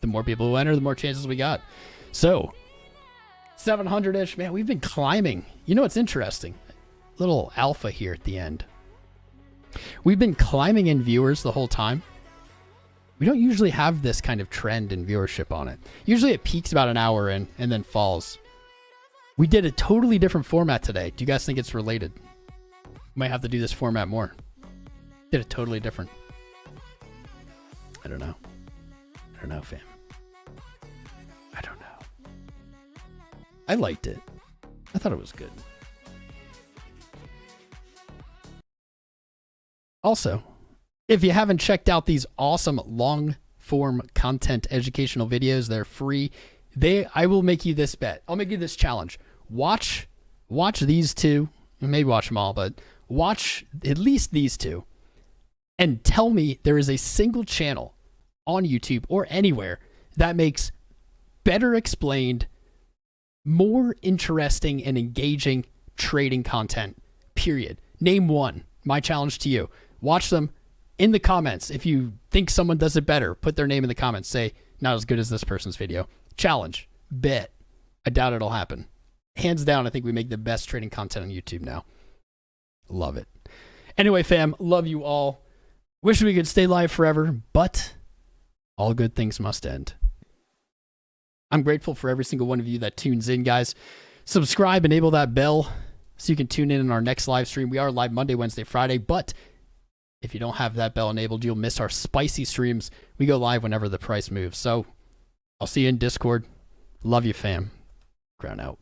The more people who enter, the more chances we got. So, 700-ish. Man, we've been climbing. You know what's interesting? Little alpha here at the end. We've been climbing in viewers the whole time. We don't usually have this kind of trend in viewership on it. Usually it peaks about an hour in and then falls. We did a totally different format today. Do you guys think it's related? Might have to do this format more. Did it totally different. I don't know. I don't know, fam. I don't know. I liked it. I thought it was good. Also, if you haven't checked out these awesome long-form content educational videos, they're free. I will make you this bet. I'll make you this challenge. Watch these two. Maybe watch them all, but watch at least these two. And tell me there is a single channel on YouTube or anywhere that makes better explained, more interesting and engaging trading content, period. Name one. My challenge to you. Watch them in the comments. If you think someone does it better, put their name in the comments. Say, not as good as this person's video. Challenge. Bet. I doubt it'll happen. Hands down, I think we make the best trading content on YouTube now. Love it. Anyway, fam, love you all. Wish we could stay live forever, but all good things must end. I'm grateful for every single one of you that tunes in, guys. Subscribe, enable that bell so you can tune in our next live stream. We are live Monday, Wednesday, Friday, but if you don't have that bell enabled, you'll miss our spicy streams. We go live whenever the price moves. So I'll see you in Discord. Love you, fam. Ground out.